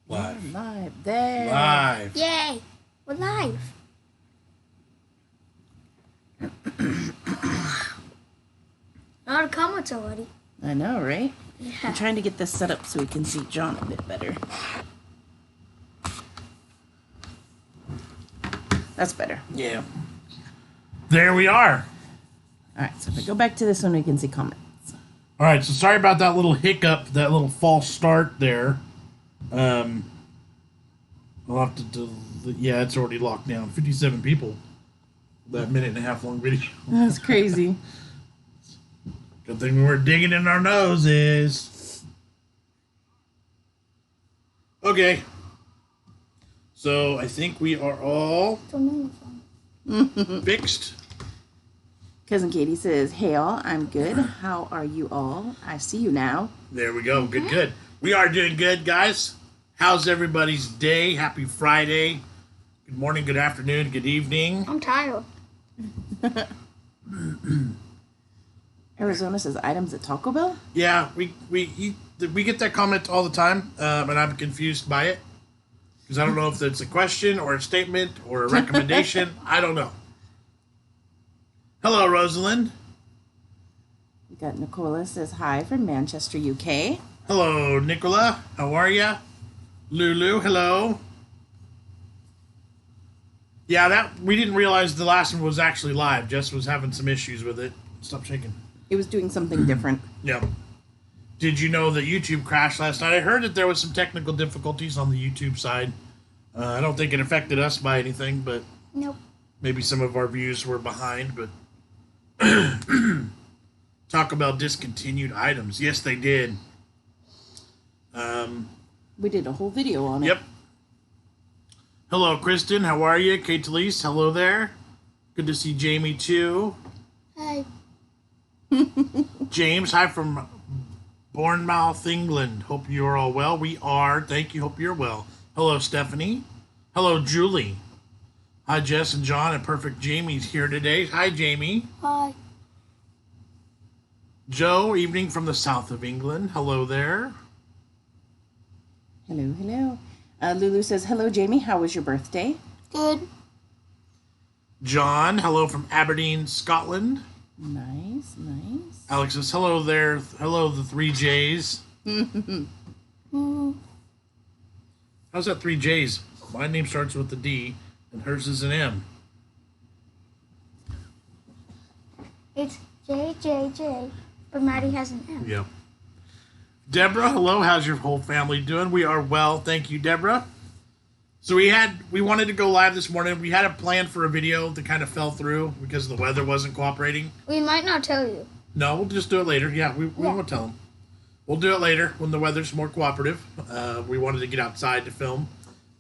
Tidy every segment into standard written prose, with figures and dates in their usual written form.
Live. Live. There. Live. Yay! We're live. A lot of comments already. I know, right? Yeah. I'm trying to get this set up so we can see John a bit better. That's better. Yeah. There we are. All right, so if I go back to this one, we can see comments. All right, so sorry about that little hiccup, that little false start there. I'll have to yeah, it's already locked down. 57 people. That minute and a half long video. That's crazy. Good thing we weren't digging in our noses. Okay. So I think we are all fixed. Cousin Katie says, "Hey all, I'm good. How are you all? I see you now." There we go. Good, good. We are doing good, guys. How's everybody's day? Happy Friday. Good morning, good afternoon, good evening. I'm tired. Arizona says, "Items at Taco Bell?" Yeah, we get that comment all the time, and I'm confused by it. Because I don't know if it's a question or a statement or a recommendation. I don't know. Hello, Rosalind. We got Nicola says, "Hi from Manchester, UK." Hello, Nicola. How are ya? Lulu, hello. Yeah, that we didn't realize the last one was actually live. Jess was having some issues with it. Stop shaking. It was doing something different. Yeah. Did you know that YouTube crashed last night? I heard that there was some technical difficulties on the YouTube side. I don't think it affected us by anything, but Nope. maybe some of our views were behind. But talk about discontinued items. Yes, they did. We did a whole video on it. Yep. Hello, Kristen. How are you? Kate Talise, hello there. Good to see Jamie, too. Hi. James, hi from Bournemouth, England. Hope you're all well. We are. Thank you. Hope you're well. Hello, Stephanie. Hello, Julie. Hi, Jess and John, and Perfect Jamie's here today. Hi, Jamie. Hi. Joe, evening from the south of England. Hello there. Hello, hello. Lulu says, "Hello, Jamie. How was your birthday?" Good. John, hello from Aberdeen, Scotland. Nice, nice. Alex says, hello there. Hello, the 3Js. How's that 3Js? My name starts with a D, and hers is an M. It's JJJ, but Maddie has an M. Yep. Deborah, hello. How's your whole family doing? We are well. Thank you, Deborah. So we wanted to go live this morning. We had a plan for a video that kind of fell through because the weather wasn't cooperating. We might not tell you. No, we'll just do it later. Yeah, we won't tell them. We'll do it later when the weather's more cooperative. We wanted to get outside to film,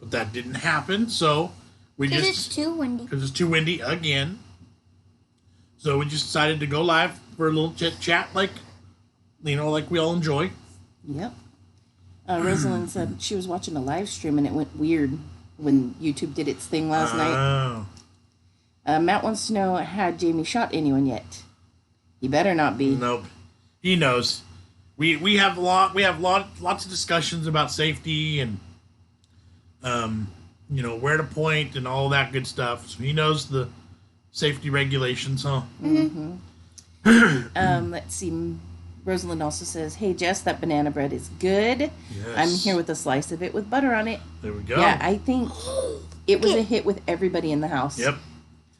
but that didn't happen. So we just... Because it's too windy. Because it's too windy again. So we just decided to go live for a little chit-chat like we all enjoy. Yep. Rosalind said she was watching a live stream and it went weird when YouTube did its thing last night. Matt wants to know, had Jamie shot anyone yet? He better not be. Nope. He knows. We have lots of discussions about safety and where to point and all that good stuff. So he knows the safety regulations, huh? Mm-hmm. Let's see. Rosalind also says, "Hey Jess, that banana bread is good. Yes. I'm here with a slice of it with butter on it." There we go. Yeah, I think it was a hit with everybody in the house. Yep.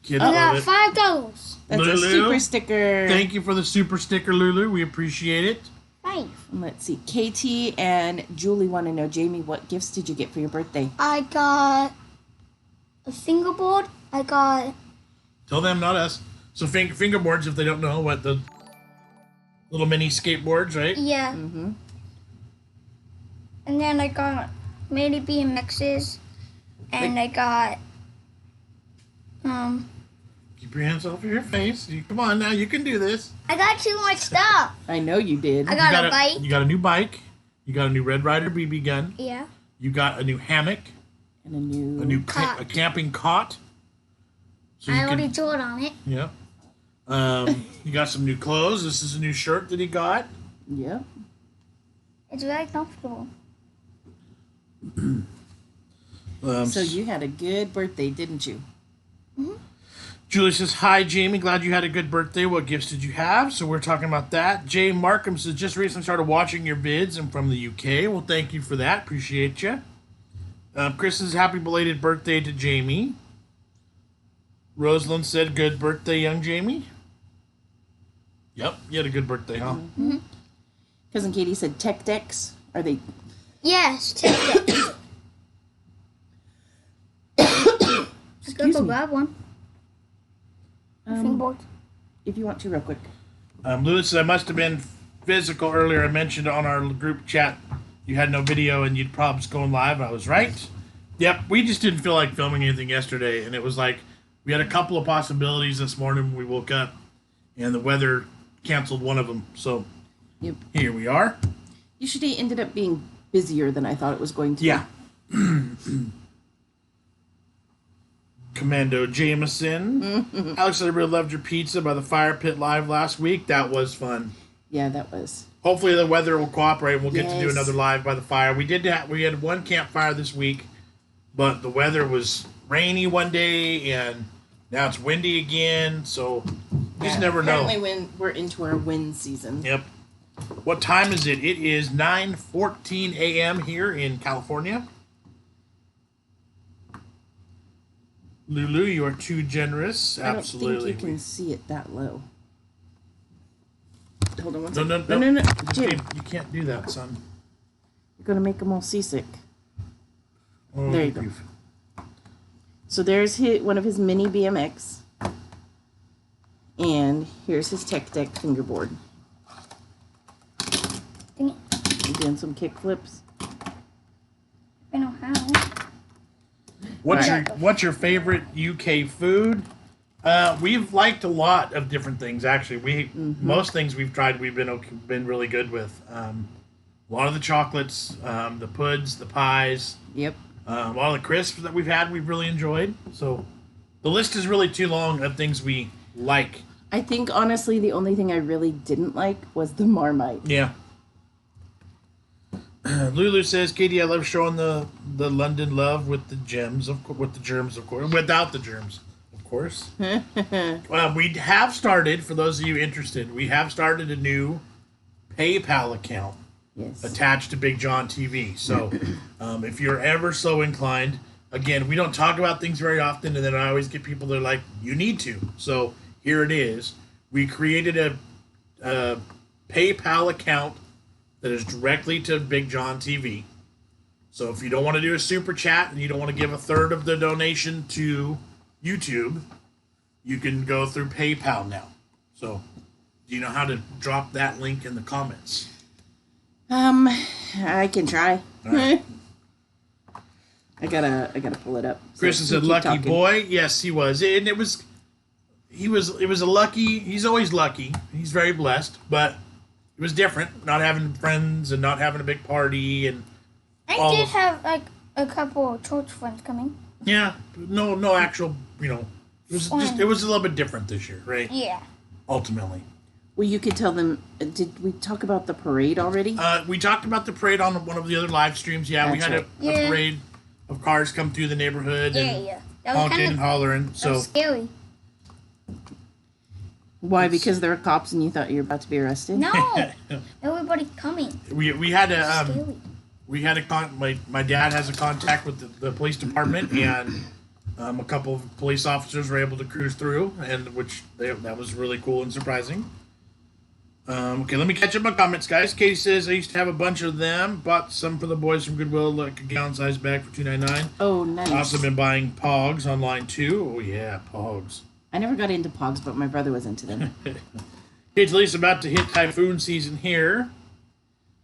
Kids I love got it. $5. That's Lulu, a super sticker. Thank you for the super sticker, Lulu. We appreciate it. Five. Let's see. Katie and Julie want to know, Jamie, what gifts did you get for your birthday? I got a fingerboard. I got... Tell them, not us. So fingerboards, if they don't know, what the little mini skateboards, right? Yeah. Mm-hmm. And then I got mini BMXs. And I got... Keep your hands off of your face. Come on now, you can do this. I got too much stuff. I know you did. I got a bike. You got a new bike. You got a new Red Ryder BB gun. Yeah. You got a new hammock. And a new... Cot. A camping cot. So I already told on it. Yeah. You got some new clothes. This is a new shirt that he got. Yep. It's very comfortable. So you had a good birthday, didn't you? Mm-hmm. Julie says, hi, Jamie. Glad you had a good birthday. What gifts did you have? So we're talking about that. Jay Markham says, just recently started watching your vids. I'm from the UK. Well, thank you for that. Appreciate you. Chris says, happy belated birthday to Jamie. Rosalind said, good birthday, young Jamie. Yep, you had a good birthday, huh? Mm-hmm. Cousin Katie said, tech decks. Are they... Yes, take it. Let's go grab one. If you want to, real quick. Lewis says, I must have been physical earlier. I mentioned on our group chat you had no video and you'd problems going live. I was right. Yep, we just didn't feel like filming anything yesterday, and it was like we had a couple of possibilities this morning when we woke up, and the weather canceled one of them. So Yep. Here we are. Yesterday ended up being busier than I thought it was going to Yeah. Commando Jameson. Alex, I really loved your pizza by the fire pit live last week. That was fun. be. Yeah, that was. Hopefully the weather will cooperate and we'll get to do Yes. another live by the fire. We had one campfire this week, but the weather was rainy one day and now it's windy again, so you just never know. Apparently when we're into our wind season. Yep. What time is it? It is 9:14 a.m. here in California. Lulu, you are too generous. Absolutely. I don't think you can see it that low. Hold on one No, second. no. Jim, You can't do that, son. you're going to make them all seasick. Oh, There you go. So there's one of his mini BMX. And here's his tech deck fingerboard. Dang it. He's doing some kick flips. I know how. What's your favorite UK food? We've liked a lot of different things. Actually, most things we've tried we've been really good with. A lot of the chocolates, the puds, the pies. Yep. A lot of the crisps that we've had we've really enjoyed. So the list is really too long of things we like. I think, honestly, the only thing I really didn't like was the Marmite. Yeah. Lulu says, Katie, I love showing the London love with the germs, of course, without the germs, of course. We have started, for those of you interested, we have started a new PayPal account Yes. attached to BigJon TV. So if you're ever so inclined, again, we don't talk about things very often, and then I always get people that are like, you need to. So here it is. We created a PayPal account that is directly to BigJon TV. So if you don't want to do a super chat and you don't want to give a third of the donation to YouTube, you can go through PayPal now. So do you know how to drop that link in the comments? I can try. Right. I gotta pull it up. So Chris is you a keep lucky talking. boy. Yes, he was. And it was a lucky, he's always lucky. He's very blessed, but it was different, not having friends and not having a big party and I did have like a couple of church friends coming. yeah, no actual, it was a little bit different this year, right? Yeah. Ultimately. Well, you could tell them. Did we talk about the parade already? We talked about the parade on one of the other live streams. Yeah, we That's had right. a parade of cars come through the neighborhood and Yeah. That was honking kind and of hollering. So scary. Why? Because there were cops and you thought you were about to be arrested? No. Everybody coming. we had a Scary. we had my dad has a contact with the police department, and a couple of police officers were able to cruise through, and that was really cool and surprising. Okay, let me catch up my comments, guys. Katie says, I used to have a bunch of them. Bought some for the boys from Goodwill, like a gallon-sized bag for $2.99. Oh, nice. Also been buying Pogs online, too. Oh, yeah, Pogs. I never got into Pogs, but my brother was into them. Kate's Lisa about to hit typhoon season here.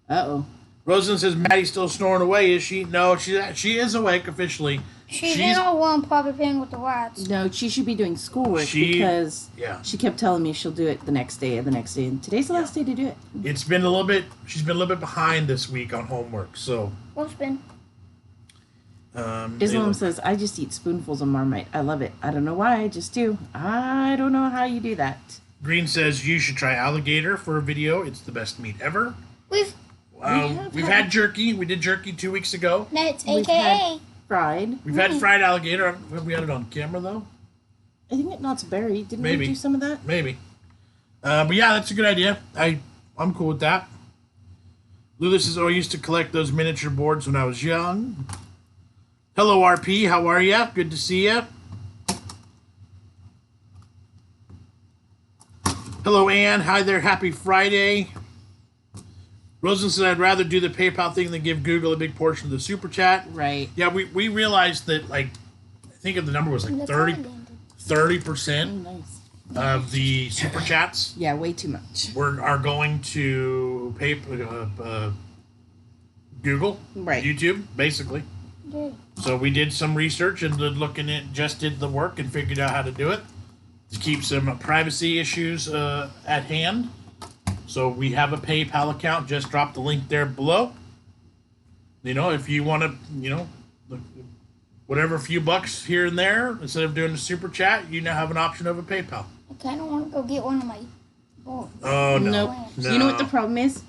Uh-oh. Rosalind says, Maddie's still snoring away, is she? No, she is awake officially. She's in our room probably playing with the rats. No, she should be doing schoolwork because she kept telling me she'll do it the next day and the next day. And today's the last day to do it. She's been a little bit behind this week on homework, so. What's been? Islam says, I just eat spoonfuls of Marmite. I love it. I don't know why, I just do. I don't know how you do that. Green says, you should try alligator for a video. It's the best meat ever. We've We've had jerky. We did jerky 2 weeks ago. That's We've AKA. had fried. We've had fried alligator. Have we had it on camera, though? I think Knott's Berry. Didn't Maybe. we do some of that? Maybe. But yeah, that's a good idea. I'm cool with that. Lulu says, I used to collect those miniature boards when I was young. Hello, RP. How are ya? Good to see ya. Hello, Ann. Hi there. Happy Friday. Rosen said, I'd rather do the PayPal thing than give Google a big portion of the super chat. Right. Yeah, we realized that, like, I think the number was like 30%. Nice. Of the super chats Yeah, way too much. are going to Google, Right. YouTube, basically. Yeah. So we did some research and did the work and figured out how to do it to keep some privacy issues at hand. So we have a PayPal account. Just drop the link there below. You know, if you want to, whatever few bucks here and there, instead of doing the super chat, you now have an option of a PayPal. I kind of want to go get one of my boards. Oh no! Nope. No. You know what the problem is?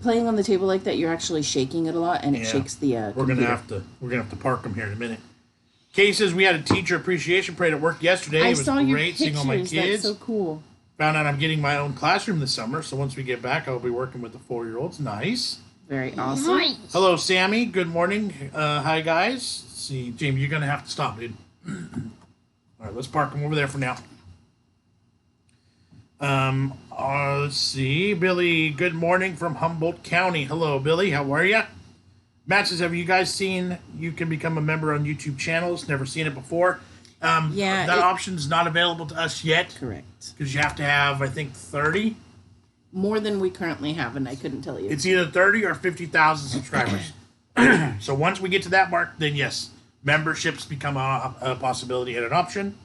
Playing on the table like that, you're actually shaking it a lot, and it Yeah. shakes the We're gonna have to park them here in a minute. Kay says we had a teacher appreciation parade at work yesterday. I It was saw your great pictures. seeing all my kids. That's so cool. Found out I'm getting my own classroom this summer, so once we get back, I'll be working with the 4-year-olds. Nice. Very awesome. Nice. Hello, Sammy. Good morning. Hi, guys. Let's see, Jamie, you're gonna have to stop, dude. All right, let's park them over there for now. Let's see. Billy, good morning from Humboldt County. Hello, Billy. How are you? Matt says, have you guys seen you can become a member on YouTube channels? Never seen it before. Yeah, that option's not available to us yet Correct. because you have to have, I think, 30. More than we currently have, and I couldn't tell you. It's either 30 or 50,000 subscribers. So once we get to that mark, then yes, memberships become a possibility and an option.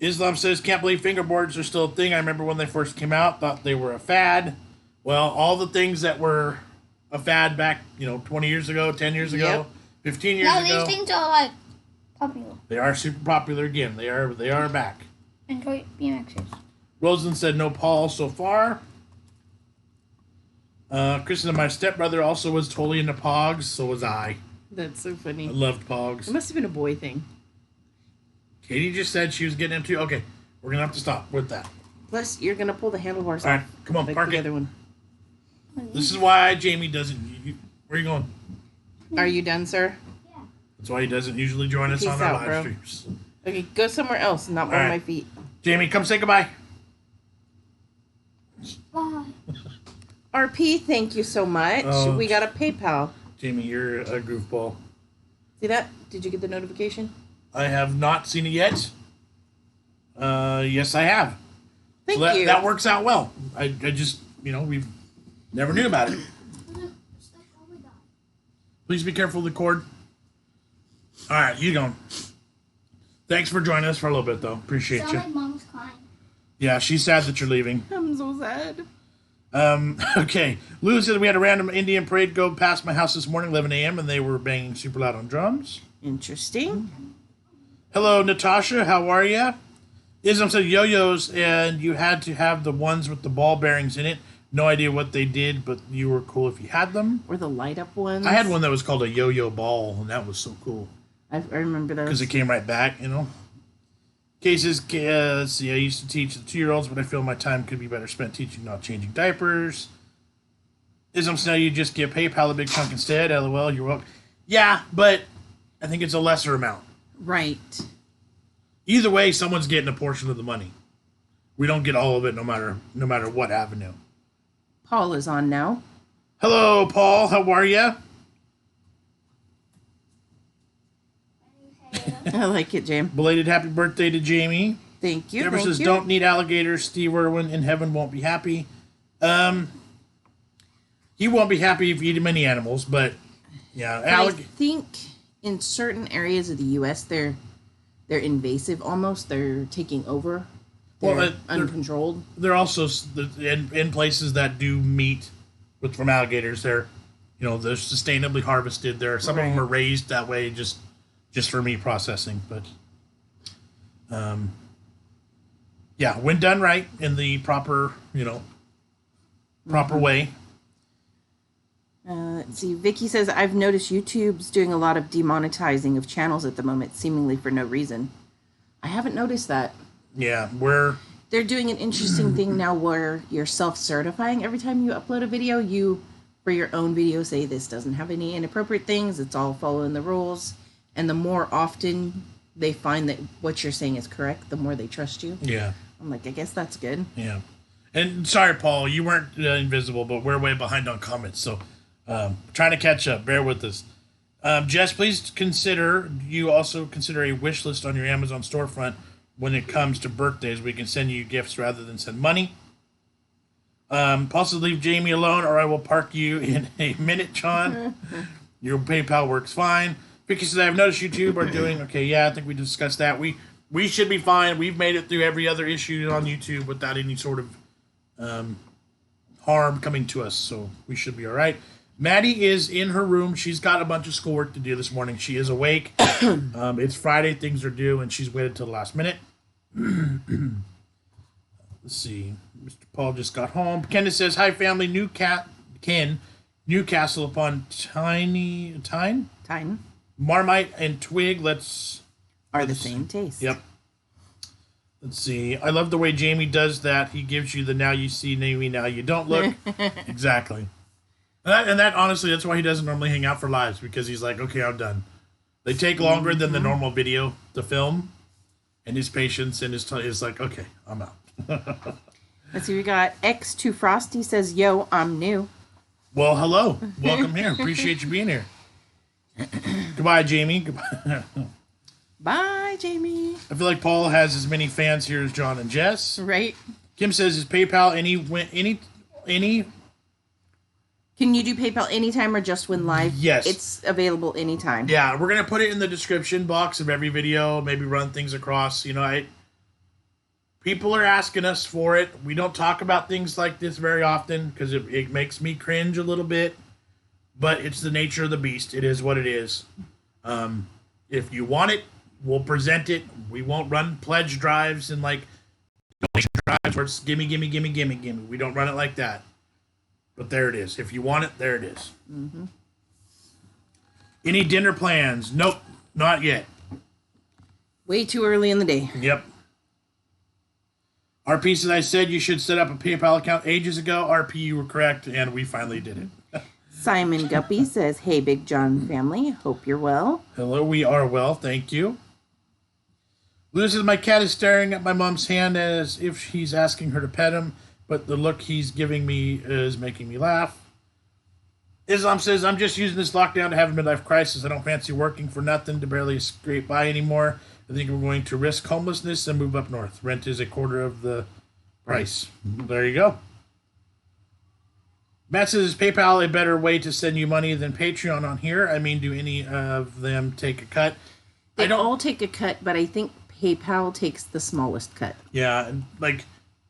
Islam says, can't believe fingerboards are still a thing. I remember when they first came out, thought they were a fad. Well, all the things that were a fad back, 20 years ago, 10 years ago, Yep. 15 years Now ago, these things are like popular. they are super popular again. They are back. And toy BMXs. Rosen said no Paul so far. Kristen, my stepbrother also was totally into Pogs, so was I. That's so I funny. loved Pogs. It must have been a boy thing. Katie just said she was getting into. Okay, we're gonna have to stop with that. Plus, you're gonna pull the handlebars All right, off. come on, like park the it. other one. This is why Jamie doesn't. Where are you going? Are you done, sir? That's why he doesn't usually join us Peace on our out, live bro. streams. Okay, go somewhere else, not one All of right. my feet. Jamie, come say goodbye. Bye. RP, thank you so much. Oh. We got a PayPal. Jamie, you're a goofball. See that? Did you get the notification? I have not seen it yet. Yes, I have. Thank So you. that works out well. I just, we never knew about it. Please be careful of the cord. All right, you going. Thanks for joining us for a little bit, though. Appreciate Sound you. like mom's crying. Yeah, she's sad that you're leaving. I'm so sad. Okay. Lou said we had a random Indian parade go past my house this morning, 11 a.m., and they were banging super loud on drums. Interesting. Hello, Natasha. How are ya? Islam said yo-yos, and you had to have the ones with the ball bearings in it. No idea what they did, but you were cool if you had them. Or the light up ones. I had one that was called a yo-yo ball, and that was so cool I remember those. because it came right back, Cases, let's see, I used to teach the 2-year-olds, but I feel my time could be better spent teaching, not changing diapers. Islam said you just give PayPal a big chunk instead. LOL, you're welcome. Yeah, but I think it's a lesser amount. Right. Either way, someone's getting a portion of the money. We don't get all of it, no matter what avenue. Paul is on now. Hello, Paul. How are ya? I like it, Jam. Belated happy birthday to Jamie. Thank you. Deborah Thank says, you. don't need alligators. Steve Irwin in heaven won't be happy. He won't be happy if you eat him any animals, but yeah. But I think in certain areas of the U.S., they're invasive almost. They're taking over. They're Well, uncontrolled. They're also in places that do meat from alligators. They're sustainably harvested. Some of them Right. are raised that way just for meat processing. But yeah, when done right in the proper proper way. Let's see. Vicky says, I've noticed YouTube's doing a lot of demonetizing of channels at the moment, seemingly for no reason. I haven't noticed that. Yeah, They're doing an interesting thing now where you're self-certifying. Every time you upload a video, you, for your own video, say this doesn't have any inappropriate things. It's all following the rules. And the more often they find that what you're saying is correct, the more they trust you. Yeah. I'm like, I guess that's good. Yeah. And sorry, Paul, you weren't invisible, but we're way behind on comments. So trying to catch up. Bear with us. Jess, please you also consider a wish list on your Amazon storefront when it comes to birthdays. We can send you gifts rather than send money. Possibly leave Jamie alone or I will park you in a minute, John. Your PayPal works fine. Vicky says, I've noticed YouTube are doing... Okay, yeah, I think we discussed that. We should be fine. We've made it through every other issue on YouTube without any sort of harm coming to us, so we should be all right. Maddie is in her room. She's got a bunch of schoolwork to do this morning. She is awake. It's Friday. Things are due, and she's waited till the last minute. Let's see. Mr. Paul just got home. Candace says, hi, family. Newcastle upon Tyne? Marmite and Twig. Are the same taste. Yep. Let's see. I love the way Jamie does that. He gives you the now you see, maybe now you don't look. Exactly. And that honestly, that's why he doesn't normally hang out for lives, because he's like, okay, I'm done. They take longer than the normal video to film, and his patience and his like, okay, I'm out. Let's see. We got X2 Frosty says, yo, I'm new. Well, hello. Welcome here. Appreciate you being here. Goodbye, Jamie. Goodbye. Bye, Jamie. I feel like Paul has as many fans here as Jon and Jess. Right. Kim says, is PayPal any? Can you do PayPal anytime or just when live? Yes. It's available anytime. Yeah, we're going to put it in the description box of every video, maybe run things across. People are asking us for it. We don't talk about things like this very often because it makes me cringe a little bit. But it's the nature of the beast. It is what it is. If you want it, we'll present it. We won't run pledge drives and donation drives where it's gimme. We don't run it like that. But there it is. If you want it, there it is. Mm-hmm. Any dinner plans? Nope, not yet. Way too early in the day. Yep. RP says, I said you should set up a PayPal account ages ago. RP, you were correct, and we finally did it. Simon Guppy says, hey, BigJon family. Hope you're well. Hello, we are well. Thank you. Lou says, my cat is staring at my mom's hand as if he's asking her to pet him, but the look he's giving me is making me laugh. Islam says, I'm just using this lockdown to have a midlife crisis. I don't fancy working for nothing to barely scrape by anymore. I think we're going to risk homelessness and move up north. Rent is a quarter of the price. There you go. Matt says, is PayPal a better way to send you money than Patreon on here? I mean, do any of them take a cut? They all take a cut, but I think PayPal takes the smallest cut. Yeah,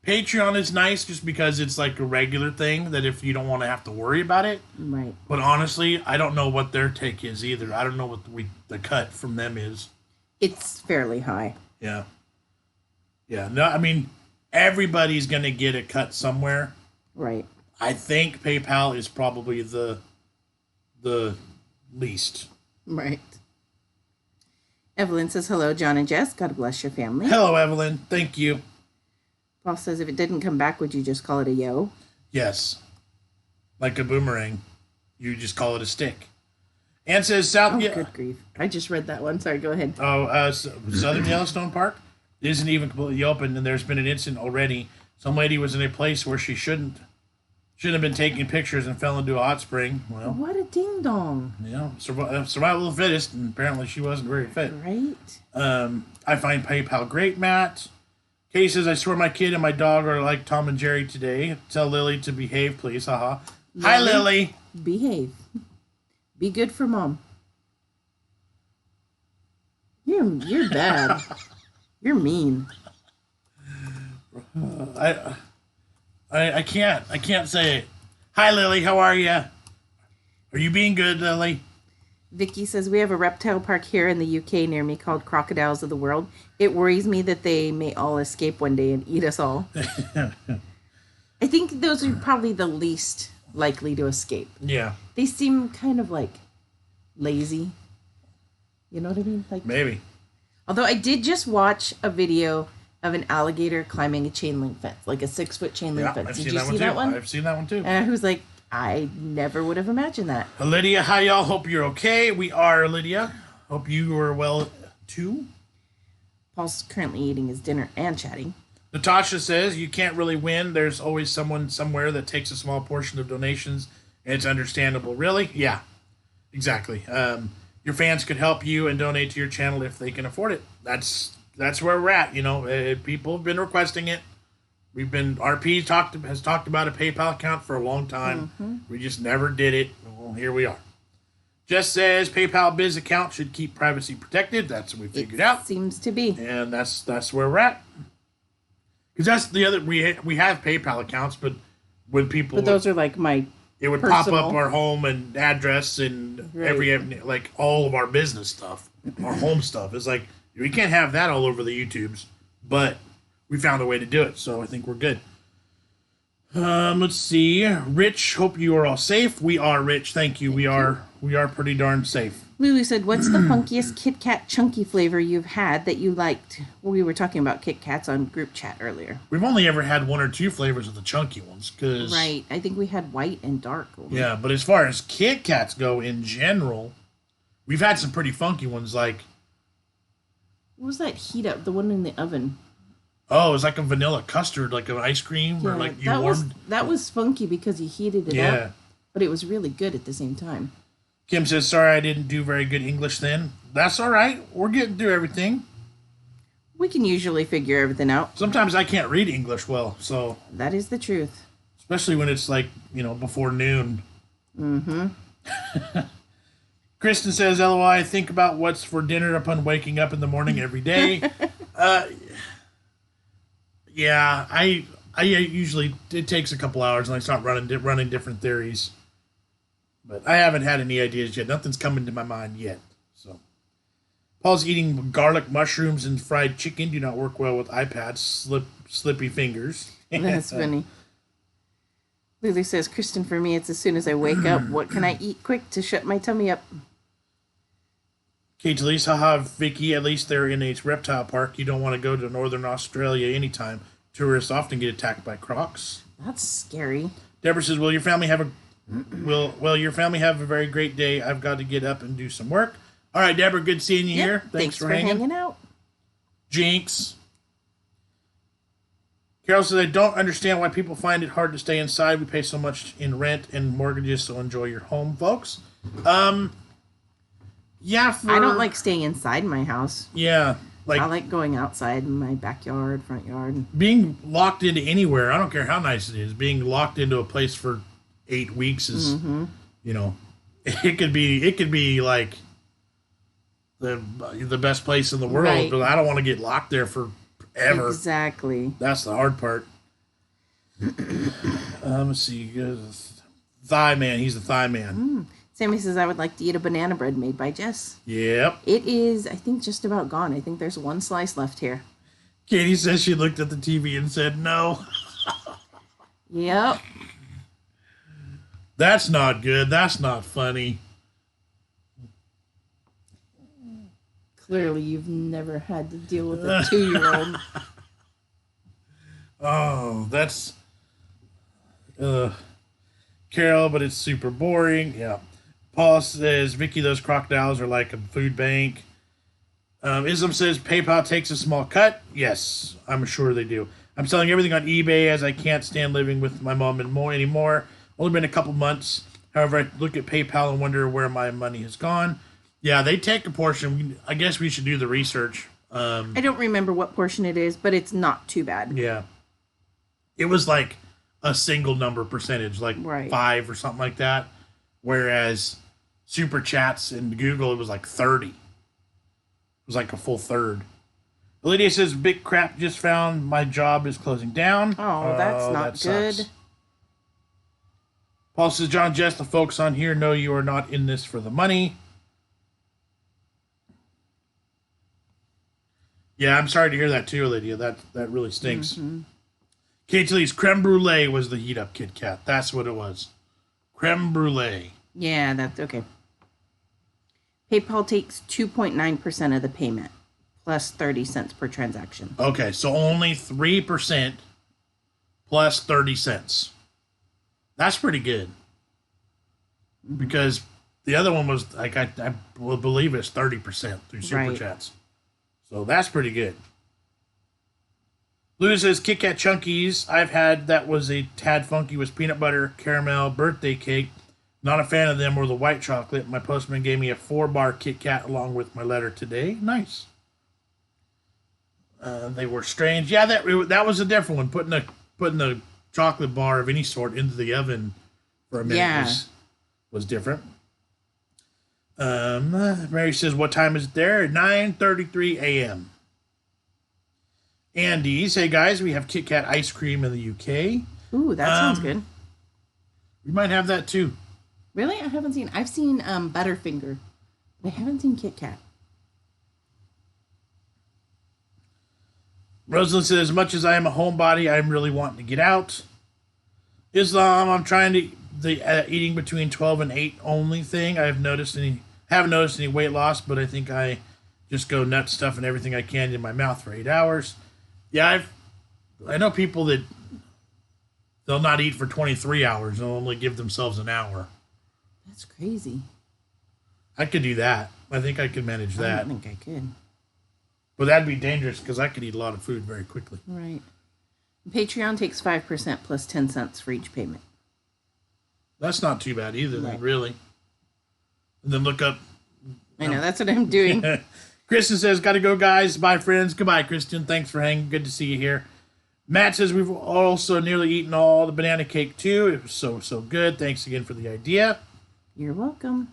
Patreon is nice just because it's like a regular thing that if you don't want to have to worry about it. Right. But honestly, I don't know what their take is either. I don't know what the cut from them is. It's fairly high. Yeah. Yeah. No, I mean, everybody's going to get a cut somewhere. Right. I think PayPal is probably the least. Right. Evelyn says, hello, Jon and Jess. God bless your family. Hello, Evelyn. Thank you. Paul says, if it didn't come back, would you just call it a yo? Yes. Like a boomerang. You just call it a stick. Ann says, good grief. I just read that one. Sorry, go ahead. Southern Yellowstone Park isn't even completely open, and there's been an incident already. Some lady was in a place where she shouldn't have been taking pictures and fell into a hot spring. Well, what a ding dong. Yeah, survival of the fittest, and apparently she wasn't very fit. Right. I find PayPal great, Matt. Katie says, I swear my kid and my dog are like Tom and Jerry today. Tell Lily to behave, please. Haha. Hi, Lily. Behave. Be good for Mom. You're bad. You're mean. I can't say it. Hi, Lily. How are you? Are you being good, Lily? Vicky says, we have a reptile park here in the UK near me called Crocodiles of the World. It worries me that they may all escape one day and eat us all. I think those are probably the least likely to escape. Yeah. They seem kind of like lazy. You know what I mean? Like Maybe. Although I did just watch a video of an alligator climbing a chain link fence, like a 6-foot chain link fence. Did you see that one? I've seen that one too. And I was like, I never would have imagined that. Lydia, hi y'all. Hope you're okay. We are, Lydia. Hope you are well too. Paul's currently eating his dinner and chatting. Natasha says, you can't really win. There's always someone somewhere that takes a small portion of donations, and it's understandable. Really? Yeah, exactly. Your fans could help you and donate to your channel if they can afford it. That's where we're at. You know, people have been requesting it. RP has talked about a PayPal account for a long time. Mm-hmm. We just never did it. Well, here we are. Jess says PayPal Biz account should keep privacy protected. That's what we figured out. Seems to be. And that's where we're at. Because that's the other, we have PayPal accounts, but when people... But those are like my It would personal. pop up our home and address and like all of our business stuff, our home stuff. It's like, we can't have that all over the YouTubes, but we found a way to do it, so I think we're good. Let's see. Rich, hope you are all safe. We are, Rich. Thank you. We are pretty darn safe. Lulu said, what's the funkiest Kit Kat chunky flavor you've had that you liked? We were talking about Kit Kats on group chat earlier. We've only ever had one or two flavors of the chunky ones. Right. I think we had white and dark. Yeah, but as far as Kit Kats go in general, we've had some pretty funky ones like... What was that heat up? The one in the oven. Oh, it was like a vanilla custard, like an ice cream, or like you warmed... That was funky because you heated it up. But it was really good at the same time. Kim says, sorry I didn't do very good English then. That's all right. We're getting through everything. We can usually figure everything out. Sometimes I can't read English well, so... That is the truth. Especially when it's like, before noon. Mm-hmm. Kristen says, LOI, think about what's for dinner upon waking up in the morning every day. Yeah, I usually... It takes a couple hours and I start running different theories. But I haven't had any ideas yet. Nothing's coming to my mind yet. So, Paul's eating garlic mushrooms and fried chicken. Do not work well with iPads. Slippy fingers. That's funny. Lily says, Kristen, for me, it's as soon as I wake up. What can I eat quick to shut my tummy up? Kate Elise, haha, Vicky, at least they're in a reptile park. You don't want to go to Northern Australia anytime. Tourists often get attacked by crocs. That's scary. Deborah says, will your family have a very great day. I've got to get up and do some work. All right, Deborah, good seeing you here. Thanks for hanging out. Jinx. Carol says, I don't understand why people find it hard to stay inside. We pay so much in rent and mortgages, so enjoy your home, folks. Yeah, I don't like staying inside my house. Yeah. I like going outside in my backyard, front yard. Being locked into anywhere, I don't care how nice it is, being locked into a place for 8 weeks is, it could be like the best place in the world, right. But I don't want to get locked there forever. Exactly. That's the hard part. Let's see. Thigh man. He's the thigh man. Sammy says, I would like to eat a banana bread made by Jess. Yep. It is, I think, just about gone. I think there's one slice left here. Katie says she looked at the TV and said no. Yep. That's not good. That's not funny. Clearly, you've never had to deal with a 2-year-old. Oh, that's... Carol, but it's super boring. Yeah. Paul says, Vicky, those crocodiles are like a food bank. Islam says, PayPal takes a small cut. Yes, I'm sure they do. I'm selling everything on eBay as I can't stand living with my mom anymore. Only been a couple months. However, I look at PayPal and wonder where my money has gone. Yeah, they take a portion. I guess we should do the research. I don't remember what portion it is, but it's not too bad. Yeah. It was like a single number percentage, like 5 or something like that. Whereas Super Chats and Google, it was like 30. It was like a full third. Lydia says, big crap, just found my job is closing down. Oh, that's not good. Sucks. Paul says, Jon Jess, the folks on here know you are not in this for the money. Yeah, I'm sorry to hear that too, Lydia. That really stinks. Mm-hmm. Katie Lee's creme brulee was the heat up Kit Kat. That's what it was. Creme brulee. Yeah, that's okay. PayPal takes 2.9% of the payment, plus 30 cents per transaction. Okay, so only 3% plus 30 cents. That's pretty good. Because the other one was, like, I will believe it's 30% through Super Chats. So that's pretty good. Luna says, Kit Kat Chunkies I've had that was a tad funky was peanut butter, caramel, birthday cake. Not a fan of them or the white chocolate. My postman gave me a 4-bar Kit Kat along with my letter today. Nice. They were strange. Yeah, that was a different one. Putting a chocolate bar of any sort into the oven for a minute was different. Mary says, what time is it there? 9:33 a.m. Andy's, hey guys, we have Kit Kat ice cream in the UK. Ooh, that sounds good. We might have that too. Really? I've seen Butterfinger, but I haven't seen Kit Kat. Rosalind says, as much as I am a homebody, I'm really wanting to get out. Islam, I'm trying to the eating between 12 and 8 only thing. Haven't noticed any weight loss, but I think I just go nuts stuffing everything I can in my mouth for 8 hours. Yeah, I know people that they'll not eat for 23 hours. They'll only give themselves an hour. That's crazy. I could do that. I think I could manage that. I don't think I could. But that'd be dangerous because I could eat a lot of food very quickly. Right. Patreon takes 5% plus 10 cents for each payment. That's not too bad either, then, really. And then look up. I know, that's what I'm doing. Kristen says, got to go, guys. Bye, friends. Goodbye, Kristen. Thanks for hanging. Good to see you here. Matt says, we've also nearly eaten all the banana cake, too. It was so good. Thanks again for the idea. You're welcome.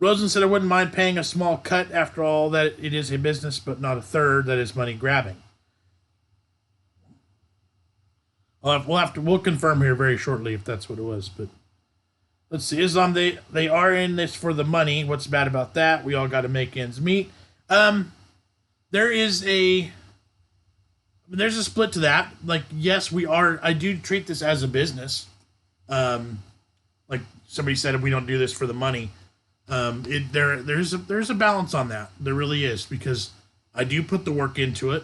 Rosen said, I wouldn't mind paying a small cut. After all, that it is a business, but not a third. That is money grabbing. We'll confirm here very shortly if that's what it was. But let's see. Islam, they are in this for the money. What's bad about that? We all got to make ends meet. There's a split to that. Like, yes, I do treat this as a business. Like somebody said, we don't do this for the money. There's a balance on that. There really is, because I do put the work into it.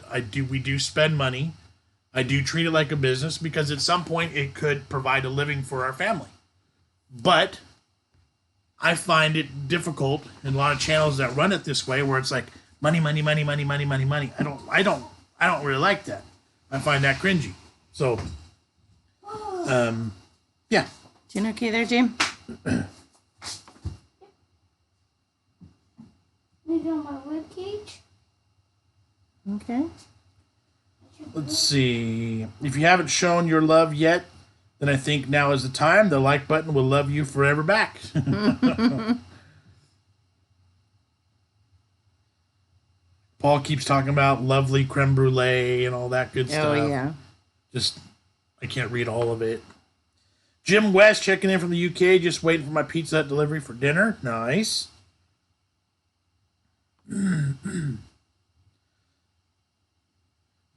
We do spend money. I do treat it like a business because at some point it could provide a living for our family. But I find it difficult in a lot of channels that run it this way, where it's like money, money, money, money, money, money, money. I don't really like that. I find that cringy. So, yeah. Doing okay there, James? Leave it on my rib cage. Okay. Let's see. If you haven't shown your love yet, then I think now is the time. The like button will love you forever back. Paul keeps talking about lovely creme brulee and all that good stuff. Oh, yeah. Just, I can't read all of it. Jim West checking in from the UK, just waiting for my Pizza Hut delivery for dinner. Nice.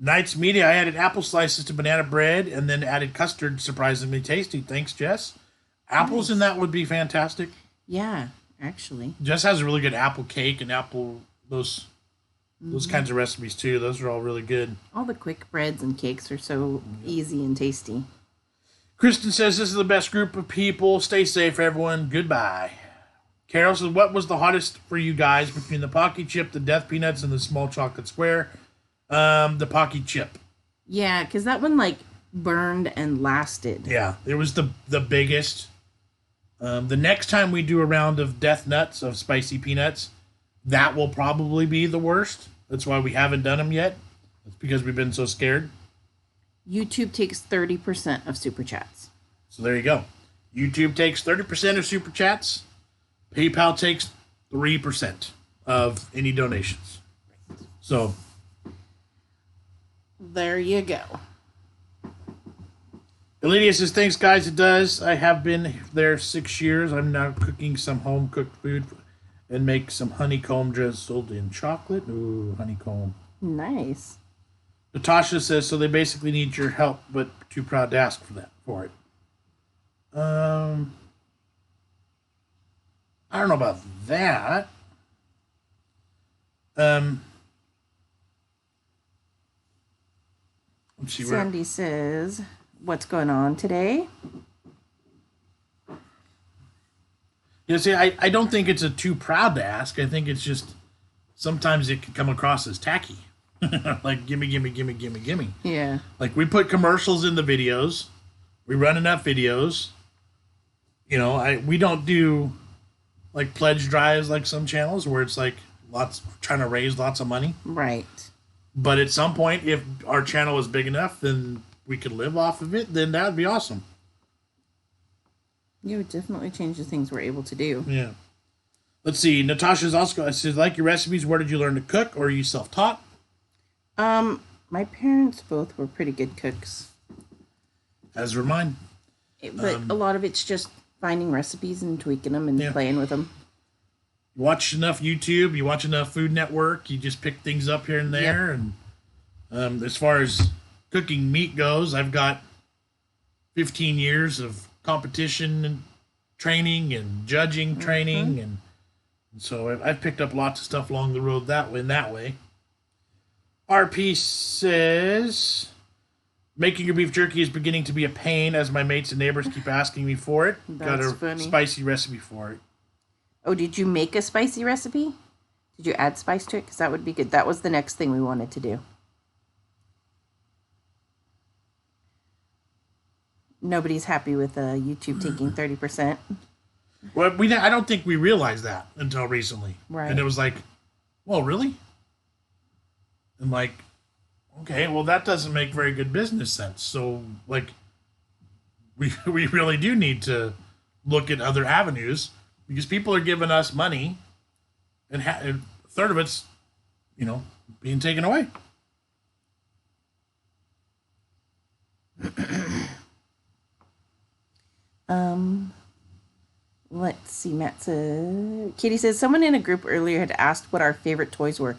Knight's Media, I added apple slices to banana bread and then added custard. Surprisingly tasty. Thanks, Jess. Apples in that would be fantastic. Yeah, actually. Jess has a really good apple cake and those kinds of recipes too. Those are all really good. All the quick breads and cakes are so easy and tasty. Kristen says, this is the best group of people. Stay safe, everyone. Goodbye. Carol says, what was the hottest for you guys between the Pocky Chip, the Death Peanuts, and the small chocolate square? The Pocky Chip. Yeah, because that one, like, burned and lasted. Yeah, it was the biggest. The next time we do a round of Death Nuts, of spicy peanuts, that will probably be the worst. That's why we haven't done them yet. It's because we've been so scared. YouTube takes 30% of Super Chats. So there you go. YouTube takes 30% of Super Chats. PayPal takes 3% of any donations. So there you go. Elidia says, thanks, guys. It does. I have been there 6 years. I'm now cooking some home-cooked food and make some honeycomb drizzled in chocolate. Ooh, honeycomb. Nice. Natasha says, so they basically need your help, but too proud to ask for it. I don't know about that. Let's see. Sandy says, what's going on today? You see, I don't think it's a too proud to ask. I think it's just sometimes it can come across as tacky. Like, gimme. Yeah. Like, we put commercials in the videos. We run enough videos. You know, we don't do, like, pledge drives like some channels where it's, like, trying to raise lots of money. Right. But at some point, if our channel was big enough, then we could live off of it, then that would be awesome. You would definitely change the things we're able to do. Yeah. Let's see. Natasha's also says, like your recipes, where did you learn to cook, or are you self-taught? My parents both were pretty good cooks. As were mine. But a lot of it's just finding recipes and tweaking them and playing with them. You watch enough YouTube, you watch enough Food Network, you just pick things up here and there. Yep. And as far as cooking meat goes, I've got 15 years of competition and training and judging training, and so I've picked up lots of stuff along the road that way. RP says, making your beef jerky is beginning to be a pain as my mates and neighbors keep asking me for it. Got a spicy recipe for it. Oh, did you make a spicy recipe? Did you add spice to it? Because that would be good. That was the next thing we wanted to do. Nobody's happy with YouTube taking 30%. Well, I don't think we realized that until recently. Right. And it was like, well, really? And like, okay, well, that doesn't make very good business sense. So, like, we really do need to look at other avenues because people are giving us money and a third of it's, being taken away. Let's see, Katie says, someone in a group earlier had asked what our favorite toys were.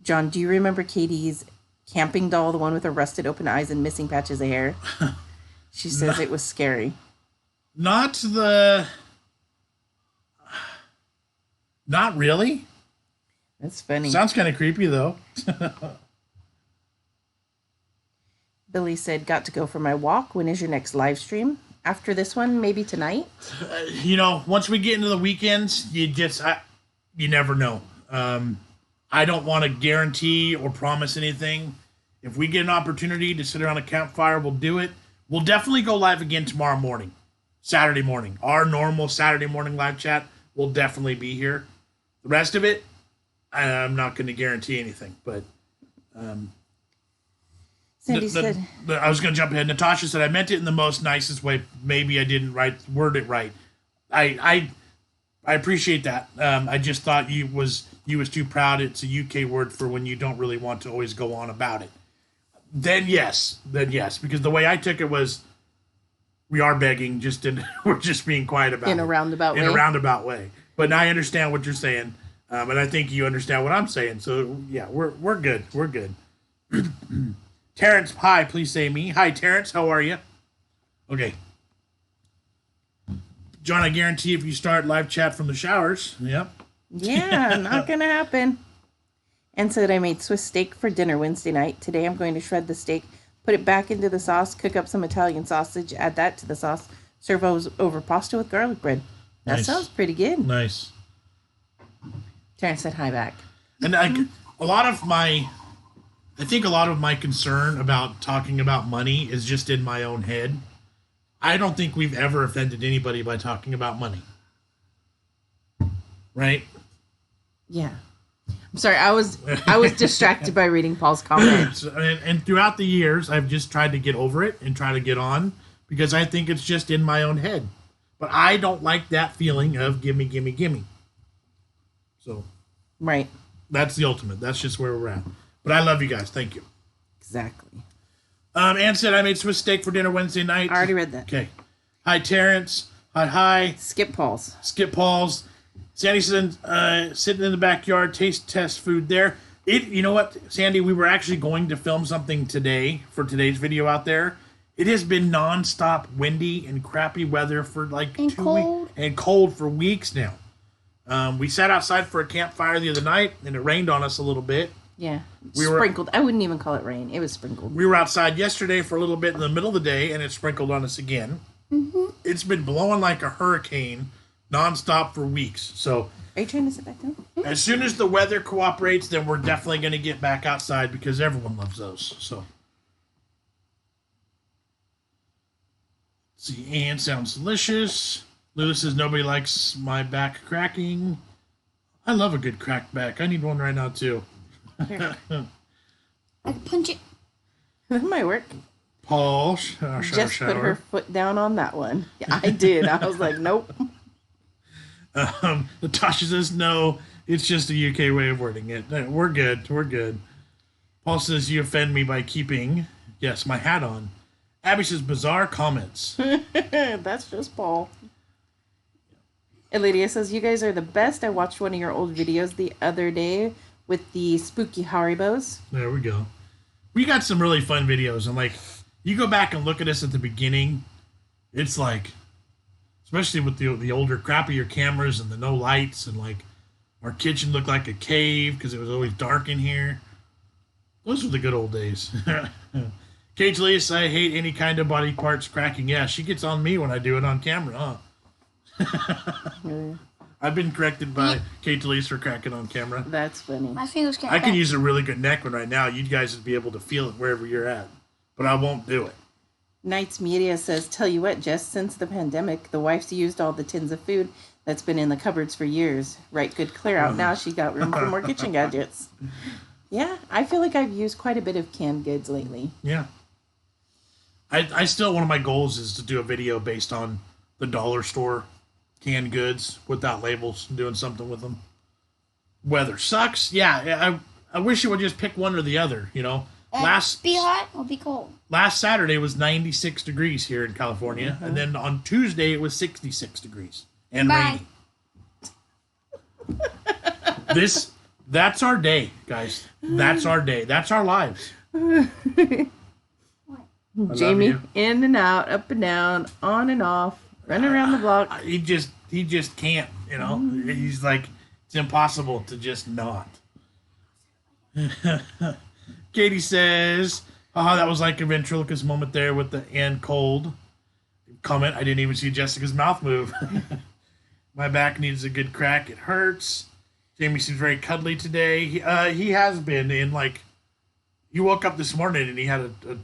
John, do you remember Katie's camping doll, the one with the rusted open eyes and missing patches of hair? She says it was scary. Not really. That's funny. Sounds kind of creepy, though. Billy said, got to go for my walk. When is your next live stream? After this one, maybe tonight? Once we get into the weekends, you never know. I don't want to guarantee or promise anything. If we get an opportunity to sit around a campfire, we'll do it. We'll definitely go live again tomorrow morning, Saturday morning. Our normal Saturday morning live chat will definitely be here. The rest of it, I'm not going to guarantee anything, but... Sandy said... I was going to jump ahead. Natasha said, I meant it in the most nicest way. Maybe I didn't word it right. I appreciate that. I just thought you was too proud. It's a UK word for when you don't really want to always go on about it. Then yes. Because the way I took it was, we are begging, we're just being quiet about it. In a roundabout way. In a roundabout way. But now I understand what you're saying. And I think you understand what I'm saying. So yeah, we're good. We're good. Terrence, hi, please say me. Hi, Terrence, how are you? Okay. John, I guarantee if you start live chat from the showers, yep. Yeah, not going to happen. And said I made Swiss steak for dinner Wednesday night. Today I'm going to shred the steak, put it back into the sauce, cook up some Italian sausage, add that to the sauce, serve over pasta with garlic bread. That sounds pretty good. Nice. Terrence said hi back. And I think a lot of my concern about talking about money is just in my own head. I don't think we've ever offended anybody by talking about money. Right? Yeah. I'm sorry, I was distracted by reading Paul's comments. And throughout the years, I've just tried to get over it and try to get on because I think it's just in my own head. But I don't like that feeling of gimme. So, right. That's the ultimate. That's just where we're at. But I love you guys. Thank you. Exactly. Ann said, I made Swiss steak for dinner Wednesday night. I already read that. Okay. Hi, Terrence. Hi. Skip Paul's. Sandy said, sitting in the backyard, taste test food there. You know what, Sandy? We were actually going to film something today for today's video out there. It has been nonstop windy and crappy weather for like 2 weeks. And cold for weeks now. We sat outside for a campfire the other night, and it rained on us a little bit. Yeah, sprinkled. I wouldn't even call it rain. It was sprinkled. We were outside yesterday for a little bit in the middle of the day, and it sprinkled on us again. Mm-hmm. It's been blowing like a hurricane nonstop for weeks. So, are you trying to sit back down? As soon as the weather cooperates, then we're definitely going to get back outside because everyone loves those. So, let's see, Ann sounds delicious. Lewis says nobody likes my back cracking. I love a good cracked back. I need one right now too. I can punch it. That might work. Paul, just put her foot down on that one. Yeah, I did. I was like, nope. Natasha says no. It's just a UK way of wording it. We're good. We're good. Paul says you offend me by keeping, yes, my hat on. Abby says bizarre comments. That's just Paul. And Lydia says you guys are the best. I watched one of your old videos the other day with the spooky Haribos. There we go. We got some really fun videos, and like you go back and look at us at the beginning, it's like, especially with the older, crappier cameras and the no lights, and like our kitchen looked like a cave because it was always dark in here. Those were the good old days. Cage Lise, I hate any kind of body parts cracking. Yeah, she gets on me when I do it on camera, huh? I've been corrected by Kate Lise for cracking on camera. That's funny. My fingers can't. I could use a really good neck one right now. You guys would be able to feel it wherever you're at. But I won't do it. Knights Media says, tell you what, Jess, since the pandemic, the wife's used all the tins of food that's been in the cupboards for years. Right, good clear out. Now she got room for more kitchen gadgets. Yeah, I feel like I've used quite a bit of canned goods lately. Yeah. I still, one of my goals is to do a video based on the dollar store canned goods without labels and doing something with them. Weather sucks. Yeah, I wish you would just pick one or the other, you know. Be hot or be cold. Last Saturday was 96 degrees here in California, and then on Tuesday it was 66 degrees and rainy. That's our day, guys. That's our day. That's our lives. Jamie, in and out, up and down, on and off, running around the block. He just can't, you know. He's like, it's impossible to just not. Katie says, that was like a ventriloquist moment there with the and cold comment. I didn't even see Jessica's mouth move. My back needs a good crack. It hurts. Jamie seems very cuddly today. He has been in, like, he woke up this morning and he had a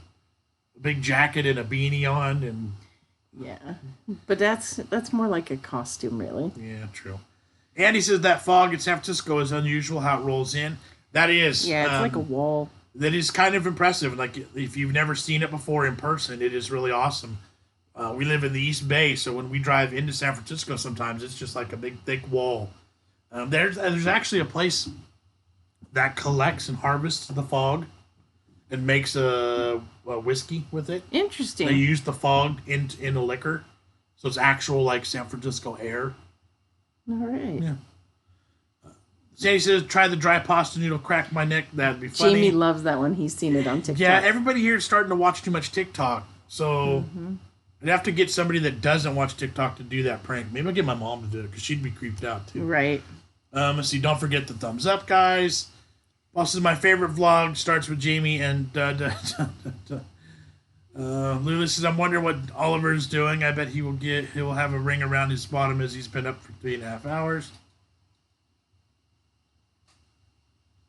big jacket and a beanie on, and yeah, but that's more like a costume, really. Yeah, true. Andy says that fog in San Francisco is unusual how it rolls in. That is, yeah, it's like a wall. That is kind of impressive. Like, if you've never seen it before in person, it is really awesome. We live in the East Bay, so when we drive into San Francisco, sometimes it's just like a big thick wall. There's actually a place that collects and harvests the fog and makes a whiskey with it. Interesting. They use the fog in a liquor, so it's actual like San Francisco air. All right. Yeah. Sandy says, "Try the dry pasta noodle, crack my neck. That'd be funny." Jamie loves that one. He's seen it on TikTok. Yeah, everybody here is starting to watch too much TikTok, so I'd have to get somebody that doesn't watch TikTok to do that prank. Maybe I'll get my mom to do it because she'd be creeped out too. Right. Let's see. Don't forget the thumbs up, guys. This is my favorite vlog. Starts with Jamie and Lulu says, "I'm wondering what Oliver's doing. I bet he will have a ring around his bottom as he's been up for 3.5 hours."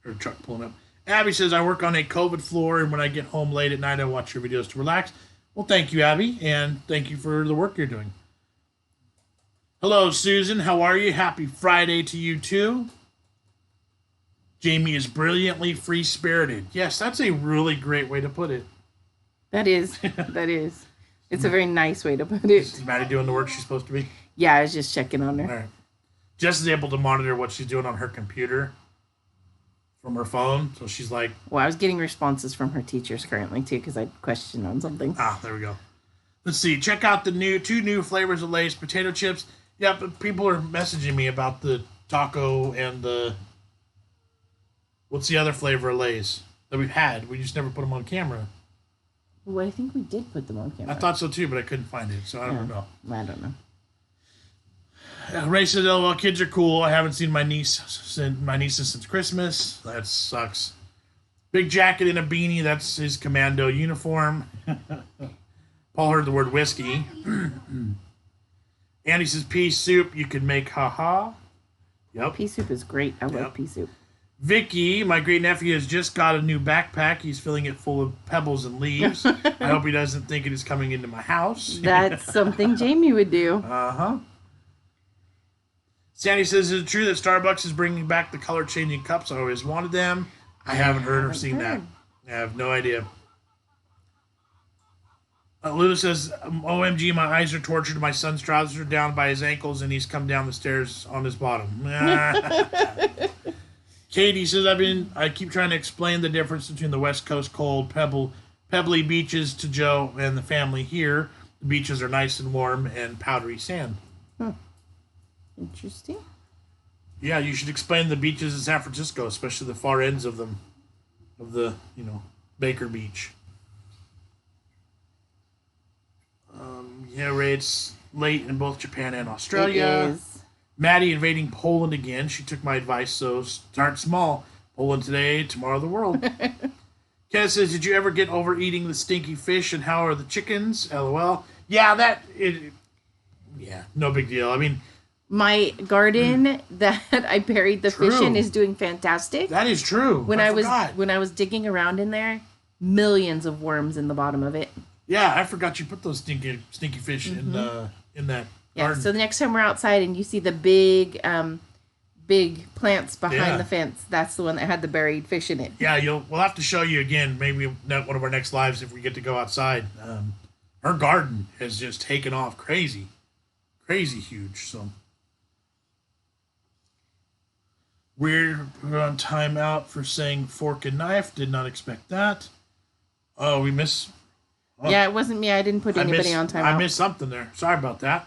Or truck pulling up. Abby says, "I work on a COVID floor, and when I get home late at night, I watch your videos to relax." Well, thank you, Abby, and thank you for the work you're doing. Hello, Susan. How are you? Happy Friday to you, too. Jamie is brilliantly free-spirited. Yes, that's a really great way to put it. That is. That is. It's a very nice way to put it. Is Maddie doing the work she's supposed to be? Yeah, I was just checking on her. All right. Jess is able to monitor what she's doing on her computer from her phone, so she's like... Well, I was getting responses from her teachers currently, too, because I questioned on something. There we go. Let's see. Check out the two new flavors of Lay's potato chips. Yeah, but people are messaging me about the taco and the What's the other flavor of Lay's that we've had? We just never put them on camera. Well, I think we did put them on camera. I thought so too, but I couldn't find it, so I don't know. I don't know. Ray said, "LOL, kids are cool. I haven't seen my nieces since Christmas. That sucks. Big jacket and a beanie. That's his commando uniform." Paul heard the word whiskey. Andy says, "Pea soup. You could make haha." Yep. Pea soup is great. I love pea soup. Vicky, my great nephew, has just got a new backpack. He's filling it full of pebbles and leaves. I hope he doesn't think it is coming into my house. That's something Jamie would do. Uh-huh. Sandy says, "Is it true that Starbucks is bringing back the color-changing cups? I always wanted them." I haven't heard or seen that. I have no idea. Lulu says, "OMG, my eyes are tortured. My son's trousers are down by his ankles, and he's come down the stairs on his bottom." Katie says, I keep trying to explain the difference between the West Coast cold, pebbly beaches to Joe and the family here. The beaches are nice and warm and powdery sand. Interesting. Yeah, you should explain the beaches in San Francisco, especially the far ends of them, Baker Beach. Ray, it's late in both Japan and Australia. It is. Maddie invading Poland again. She took my advice, so start small. Poland today, tomorrow the world. Kenneth says, "Did you ever get over eating the stinky fish, and how are the chickens?" LOL. Yeah, no big deal. I mean, my garden that I buried the fish in is doing fantastic. That is true. When I was digging around in there, millions of worms in the bottom of it. Yeah, I forgot you put those stinky fish in that garden. So the next time we're outside and you see the big plants behind the fence, that's the one that had the buried fish in it. Yeah, we'll have to show you again, maybe one of our next lives if we get to go outside. Her garden has just taken off crazy huge. So we're on timeout for saying fork and knife. Did not expect that. Oh, we missed. Oh, yeah, it wasn't me. I didn't put anybody on timeout. I missed something there. Sorry about that.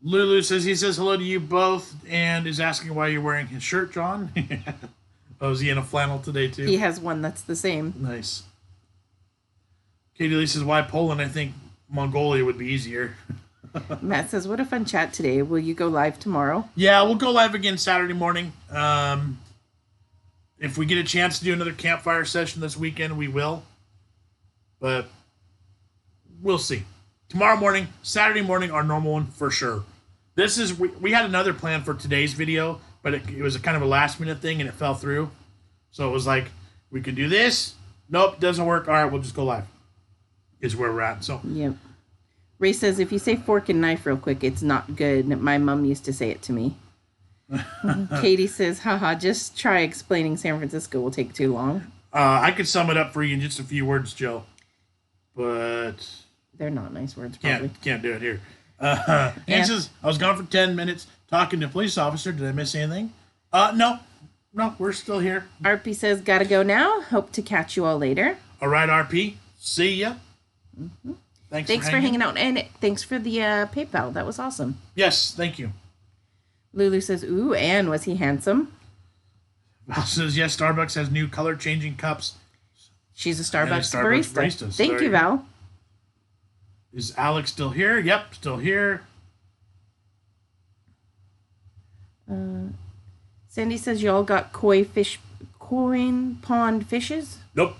Lulu says he says hello to you both and is asking why you're wearing his shirt, John. Oh, is he in a flannel today too? He has one that's the same. Nice. Katie Lee says, "Why Poland? I think Mongolia would be easier." Matt says, "What a fun chat today. Will you go live tomorrow?" Yeah, we'll go live again Saturday morning. If we get a chance to do another campfire session this weekend, we will. But we'll see. Tomorrow morning, Saturday morning, our normal one for sure. We had another plan for today's video, but it was a kind of a last minute thing and it fell through. So it was like, we could do this. Nope, doesn't work. All right, we'll just go live. Is where we're at. So yep. Ray says, "If you say fork and knife real quick, it's not good. My mom used to say it to me." Katie says, "Haha, just try explaining San Francisco. Will take too long." I could sum it up for you in just a few words, Joe. But they're not nice words, probably. Can't do it here. He says, "I was gone for 10 minutes talking to a police officer. Did I miss anything?" No, we're still here. RP says, "Gotta go now. Hope to catch you all later." All right, RP. See ya. Mm-hmm. Thanks for hanging out. And thanks for the PayPal. That was awesome. Yes, thank you. Lulu says, "Ooh, and was he handsome?" Val says, "Yes, Starbucks has new color-changing cups." She's a Starbucks barista. Thank you, Val. Is Alex still here? Yep, still here. Sandy says, "Y'all got koi pond fishes?" Nope.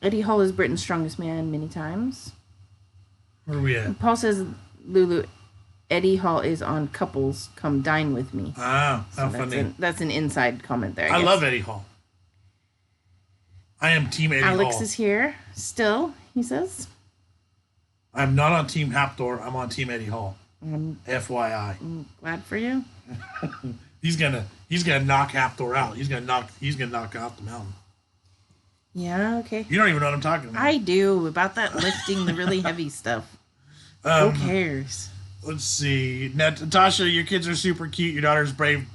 Eddie Hall is Britain's strongest man many times. Where are we at? Paul says, "Lulu, Eddie Hall is on Couples. Come dine with me." Ah, how funny. That's an inside comment there. I guess. Love Eddie Hall. I am Team Eddie Hall. Alex is here still, he says. I'm not on Team Haptor. I'm on Team Eddie Hall. FYI. I'm glad for you. He's gonna knock Haptor out. He's gonna knock out the mountain. Yeah, okay. You don't even know what I'm talking about. I do, about that lifting the really heavy stuff. Who cares? Let's see. Natasha, your kids are super cute. Your daughter's brave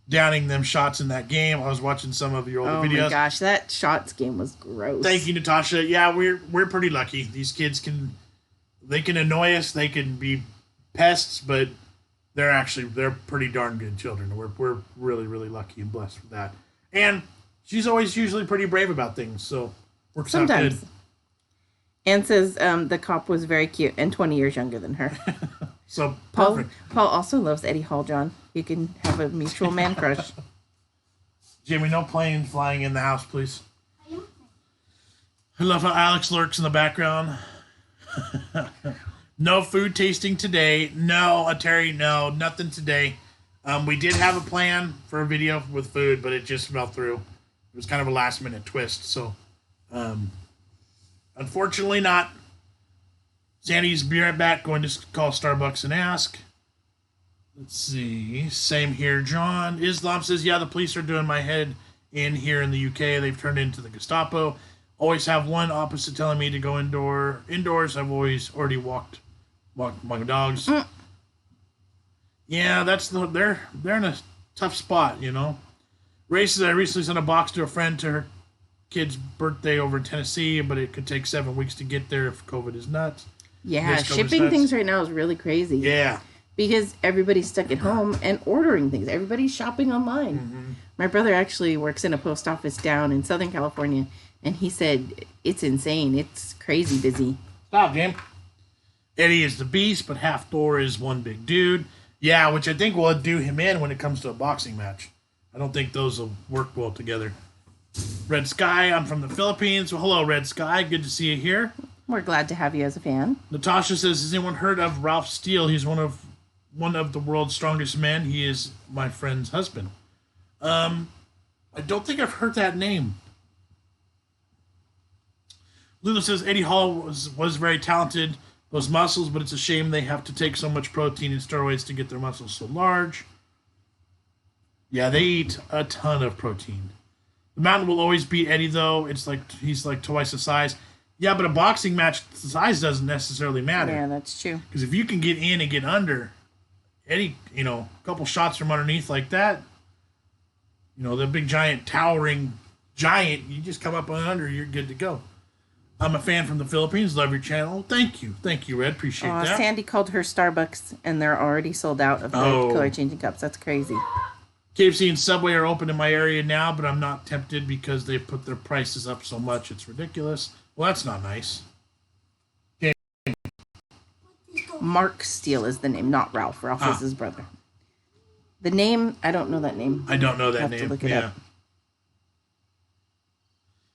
downing them shots in that game. I was watching some of your older videos. Oh my gosh, that shots game was gross. Thank you, Natasha. Yeah, we're pretty lucky. These kids can annoy us. They can be pests, but they're pretty darn good children. We're really, really lucky and blessed with that. And she's always usually pretty brave about things, so works out good. Anne says the cop was very cute and 20 years younger than her. So perfect. Paul also loves Eddie Hall, John. You can have a mutual man crush. Jamie, no planes flying in the house, please. I love how Alex lurks in the background. No food tasting today. No, Terry, no, nothing today. We did have a plan for a video with food, but it just fell through. It was kind of a last-minute twist, so unfortunately not. Sandy's be right back. Going to call Starbucks and ask. Let's see. Same here, John. Islam says, yeah, the police are doing my head in here in the UK. They've turned into the Gestapo. Always have one opposite telling me to go indoors. I've always already walked among dogs. Yeah, they're in a tough spot, you know. Ray says, I recently sent a box to a friend to her kid's birthday over in Tennessee, but it could take 7 weeks to get there if COVID is nuts. Yeah, shipping things right now is really crazy. Yeah. Because everybody's stuck at home and ordering things. Everybody's shopping online. Mm-hmm. My brother actually works in a post office down in Southern California, and he said it's insane. It's crazy busy. Stop, Jim. Eddie is the beast, but half Thor is one big dude. Yeah, which I think will do him in when it comes to a boxing match. I don't think those will work well together. Red Sky, I'm from the Philippines. Well, hello, Red Sky. Good to see you here. We're glad to have you as a fan. Natasha says, has anyone heard of Ralph Steele? He's one of the world's strongest men. He is my friend's husband. I don't think I've heard that name. Lulu says, Eddie Hall was very talented. Those muscles, but it's a shame they have to take so much protein and steroids to get their muscles so large. Yeah, they eat a ton of protein. The Mountain will always beat Eddie, though. It's like he's like twice the size. Yeah, but a boxing match, the size doesn't necessarily matter. Yeah, that's true. Because if you can get in and get under, Eddie, a couple shots from underneath like that, the big giant towering giant, you just come up and under, you're good to go. I'm a fan from the Philippines. Love your channel. Thank you, Red. Appreciate that. Sandy called her Starbucks, and they're already sold out of the color changing cups. That's crazy. KFC and Subway are open in my area now, but I'm not tempted because they put their prices up so much. It's ridiculous. Well, that's not nice. Okay. Mark Steele is the name, not Ralph. Ralph is his brother. The name, I don't know that name. I don't know that name. To look it up.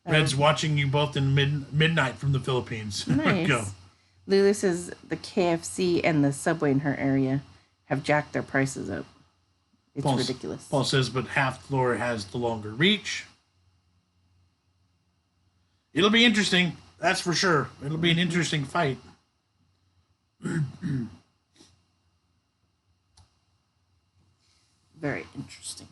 Red's watching you both in midnight from the Philippines. Nice. Go. Lulu says the KFC and the Subway in her area have jacked their prices up. It's ridiculous. Paul says, but half floor has the longer reach. It'll be interesting. That's for sure. It'll be an interesting fight. Very interesting.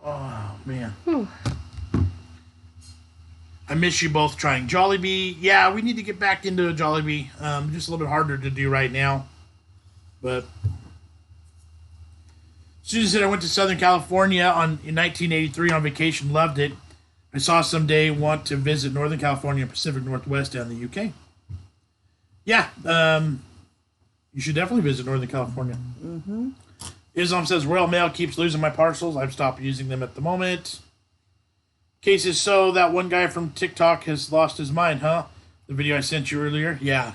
Oh, man. Whew. I miss you both trying Jollibee. Yeah, we need to get back into a Jollibee. Just a little bit harder to do right now. But Susan said, I went to Southern California in 1983 on vacation. Loved it. I saw someday want to visit Northern California and Pacific Northwest down in the UK. Yeah, you should definitely visit Northern California. Mm-hmm. Islam says, Royal Mail keeps losing my parcels. I've stopped using them at the moment. Case is so that one guy from TikTok has lost his mind, huh? The video I sent you earlier? Yeah.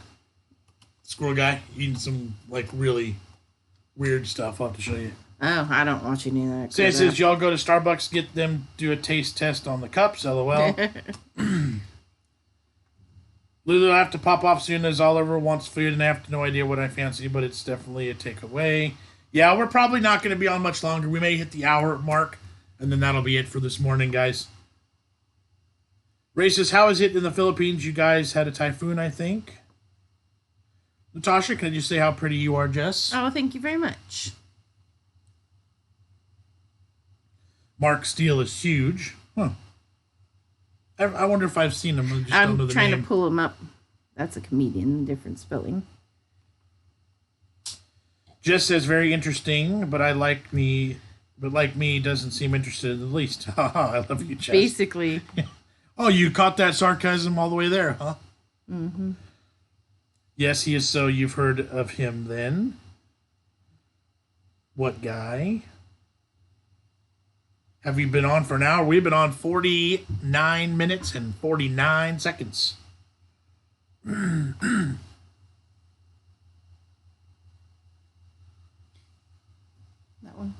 Squirrel guy eating some, really weird stuff. I'll have to show you. Oh, I don't watch any of that. Sam says, y'all go to Starbucks, get them do a taste test on the cups. LOL. Lulu, I have to pop off soon as Oliver wants food and I have no idea what I fancy, but it's definitely a takeaway. Yeah, we're probably not going to be on much longer. We may hit the hour mark, and then that'll be it for this morning, guys. Ray says, how is it in the Philippines? You guys had a typhoon, I think. Natasha, can I just say how pretty you are, Jess? Oh, thank you very much. Mark Steele is huge. Huh. I wonder if I've seen him. I'm trying to pull him up. That's a comedian, different spelling. Jess says, very interesting, but like me, doesn't seem interested in the least. I love you, Jess. Basically. Oh, you caught that sarcasm all the way there, huh? Mm-hmm. Yes, he is so. You've heard of him then. What guy? Have you been on for an hour? We've been on 49 minutes and 49 seconds. That one.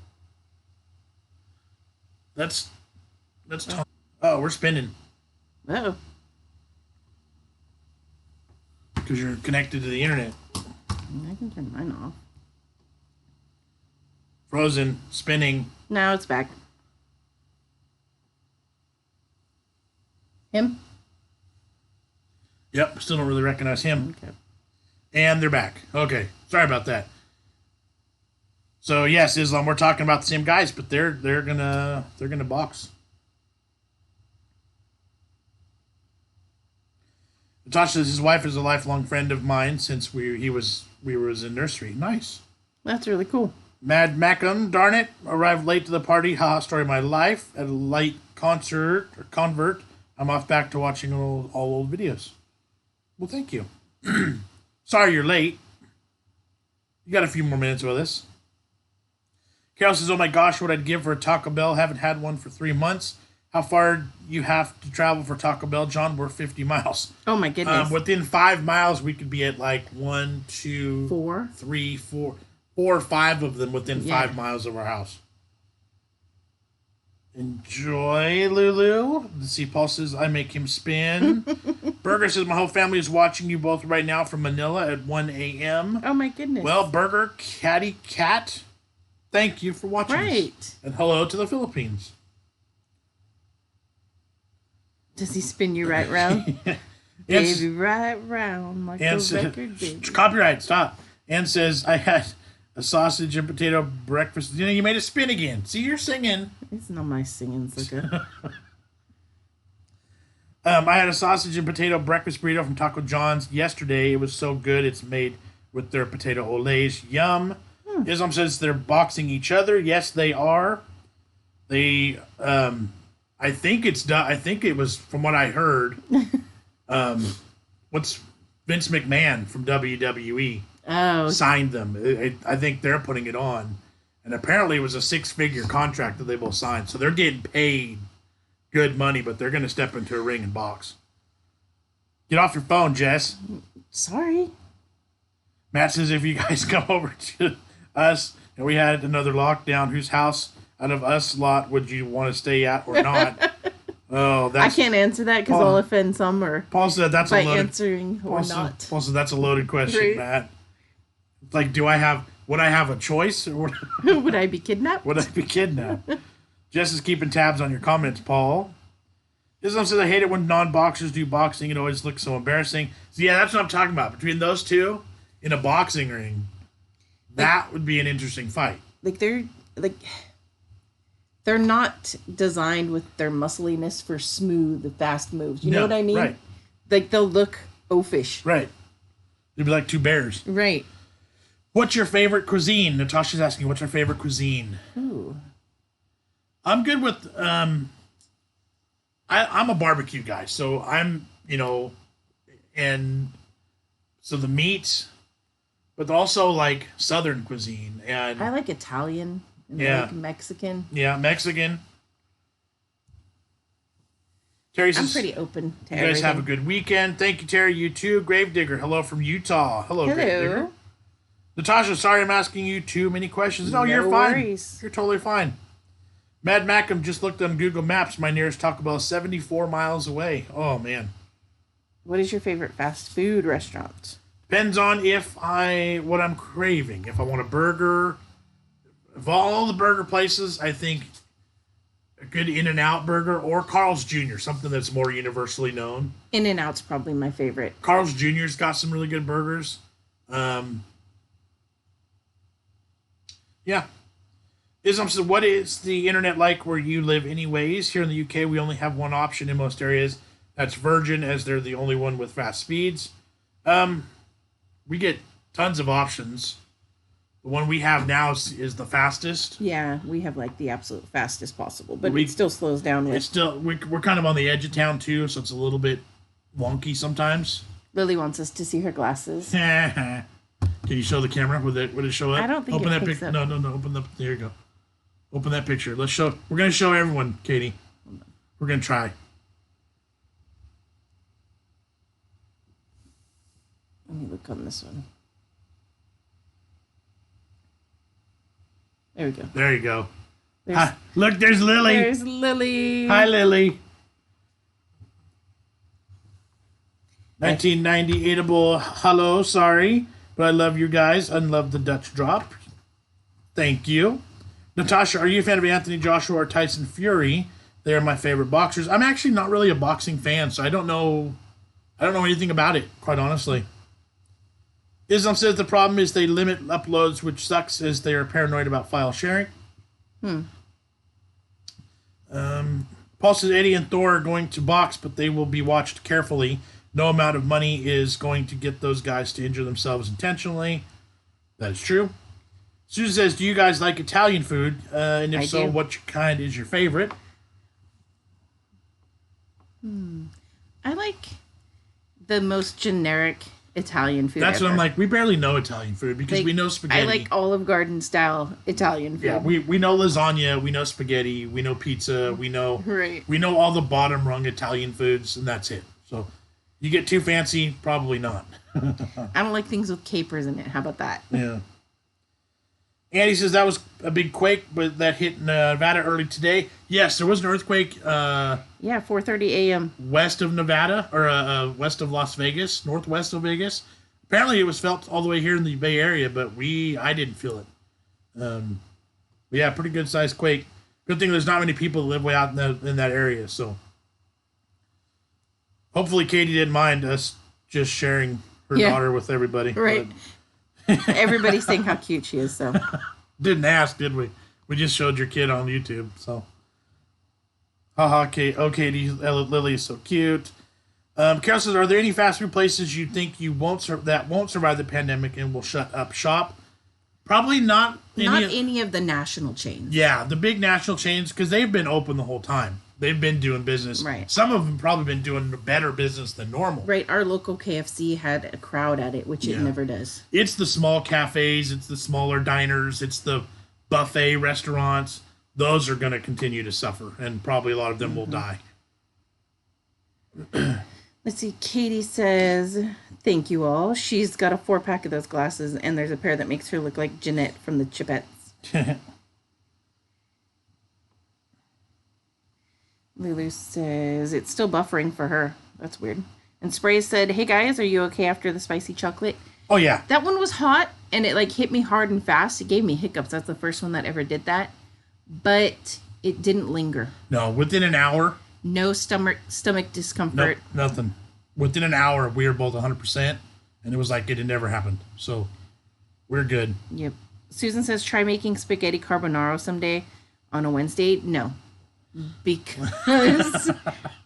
That's Tom. Oh, we're spinning. Oh. Because you're connected to the internet. I can turn mine off. Frozen, spinning. Now it's back. Him? Yep, still don't really recognize him. Okay. And they're back. Okay, sorry about that. So yes, Islam, we're talking about the same guys, but they're gonna box. Natasha says his wife is a lifelong friend of mine since we was in nursery. Nice. That's really cool. Mad Macum, darn it, arrived late to the party. Haha, story of my life. At a light convert. I'm off back to watching all old videos. Well, thank you. Sorry you're late. You got a few more minutes with us. Carol says, oh my gosh, what I'd give for a Taco Bell. Haven't had one for 3 months. How far you have to travel for Taco Bell, John? We're 50 miles. Oh my goodness. Within 5 miles, we could be at like 1, 2, 4, 3, 4 or 5 of them within 5 miles of our house. Enjoy, Lulu. Let's see, Paul says, I make him spin. Burger says, my whole family is watching you both right now from Manila at 1 a.m. Oh my goodness. Well, Burger, Catty Cat, thank you for watching us. Right. And hello to the Philippines. Does he spin you right round? Baby, right round like a record, baby. Copyright, stop. Ann says, I had a sausage and potato breakfast. You know, you made a spin again. See, you're singing. It's not my singing, Zuka. I had a sausage and potato breakfast burrito from Taco John's yesterday. It was so good. It's made with their potato olays. Yum. Islam says they're boxing each other. Yes, they are. They, I think it's done. I think it was, from what I heard, what's Vince McMahon from WWE signed them. I think they're putting it on. And apparently it was a 6-figure contract that they both signed. So they're getting paid good money, but they're going to step into a ring and box. Get off your phone, Jess. Sorry. Matt says if you guys come over to us and we had another lockdown, whose house out of us lot would you want to stay at or not? Oh, I can't answer that because I'll offend some or Paul said that's by a loaded, answering or not. Paul said that's a loaded question, right. Matt. It's like, would I have a choice? Or would I be kidnapped? Would I be kidnapped? Jess is keeping tabs on your comments, Paul. Islam says, I hate it when non-boxers do boxing. It always looks so embarrassing. So yeah, that's what I'm talking about. Between those two in a boxing ring, that would be an interesting fight. They're not designed with their muscliness for smooth, fast moves. You know what I mean? Right. Like they'll look oafish. Right. They'd be like two bears. Right. What's your favorite cuisine? Natasha's asking, what's your favorite cuisine? Ooh. I'm good with, I'm a barbecue guy. So I'm, and so the meat, but also like Southern cuisine. And I like Italian. And I like Mexican. Yeah, Mexican. Terry says, I'm pretty open to you guys have a good weekend. Thank you, Terry. You too. Gravedigger, hello from Utah. Hello. Gravedigger. Natasha, sorry I'm asking you too many questions. No, you're fine. Worries. You're totally fine. Mad Macum just looked on Google Maps. My nearest Taco Bell is 74 miles away. Oh, man. What is your favorite fast food restaurant? Depends on what I'm craving. If I want a burger, of all the burger places, I think a good In-N-Out burger or Carl's Jr., something that's more universally known. In-N-Out's probably my favorite. Carl's Jr.'s got some really good burgers. Yeah. Islam says, what is the internet like where you live anyways? Here in the UK, we only have one option in most areas. That's Virgin, as they're the only one with fast speeds. We get tons of options. The one we have now is the fastest. Yeah, we have like the absolute fastest possible, but We- it still slows down It's with. still we're kind of on the edge of town too, so it's a little bit wonky sometimes. Lily wants us to see her glasses. Can you show the camera? Would it show up? I don't think Open it that picks pic- up. No. Open the. There you go. Open that picture. Let's show. We're gonna show everyone, Katie. We're gonna try. Let me look on this one. There we go. There you go. There's, Hi. Look, there's Lily. there's Lily. Hi, Lily. 1998able. Hello, sorry, but I love you guys. And love the Dutch drop. Thank you. Natasha, are you a fan of Anthony Joshua or Tyson Fury? They are my favorite boxers. I'm actually not really a boxing fan, so I don't know anything about it, quite honestly. Islam says the problem is they limit uploads, which sucks as they are paranoid about file sharing. Paul says Eddie and Thor are going to box, but they will be watched carefully. No amount of money is going to get those guys to injure themselves intentionally. That is true. Susan says, do you guys like Italian food? And if I so, do. what kind is your favorite? I like the most generic Italian food. That's what ever. I'm like. We barely know Italian food because Like, we know spaghetti. I like Olive Garden style Italian food. Yeah, we know lasagna, we know spaghetti, we know pizza, we know Right. we know all the bottom rung Italian foods, and that's it. So you get too fancy, probably not. I don't like things with capers in it. How about that? Yeah. Andy says that was a big quake, but that hit Nevada early today. Yes, there was an earthquake Yeah, 4:30 a.m. west of Nevada, or west of Las Vegas, northwest of Vegas. Apparently, it was felt all the way here in the Bay Area, but I didn't feel it. But yeah, pretty good sized quake. Good thing there's not many people that live way out in that area. So hopefully, Katie didn't mind us just sharing her Yeah. daughter with everybody. Right. Everybody's saying how cute she is. So Didn't ask, did we? We just showed your kid on YouTube, so. Haha, Kate. Oh, Katie, Lily is so cute. Carol says, are there any fast food places you think that won't survive the pandemic and will shut up shop? Probably not. not any of the national chains. Yeah, the big national chains, because they've been open the whole time. They've been doing business. Right. Some of them probably been doing better business than normal. Right. Our local KFC had a crowd at it, which it Yeah. never does. It's the small cafes, it's the smaller diners, it's the buffet restaurants. Those are going to continue to suffer, and probably a lot of them will die. Let's see. Katie says, thank you all. She's got a 4-pack of those glasses, and there's a pair that makes her look like Jeanette from the Chipettes. Lulu says, it's still buffering for her. That's weird. And Spray said, hey guys, are you okay after the spicy chocolate? Oh, yeah. That one was hot, and it like hit me hard and fast. It gave me hiccups. That's the first one that ever did that. But it didn't linger. No, within an hour, No stomach discomfort. nope, nothing. Within an hour, we were both 100%, and it was like it had never happened. So we're good. Yep. Susan says, try making spaghetti carbonara someday on a Wednesday. No. Because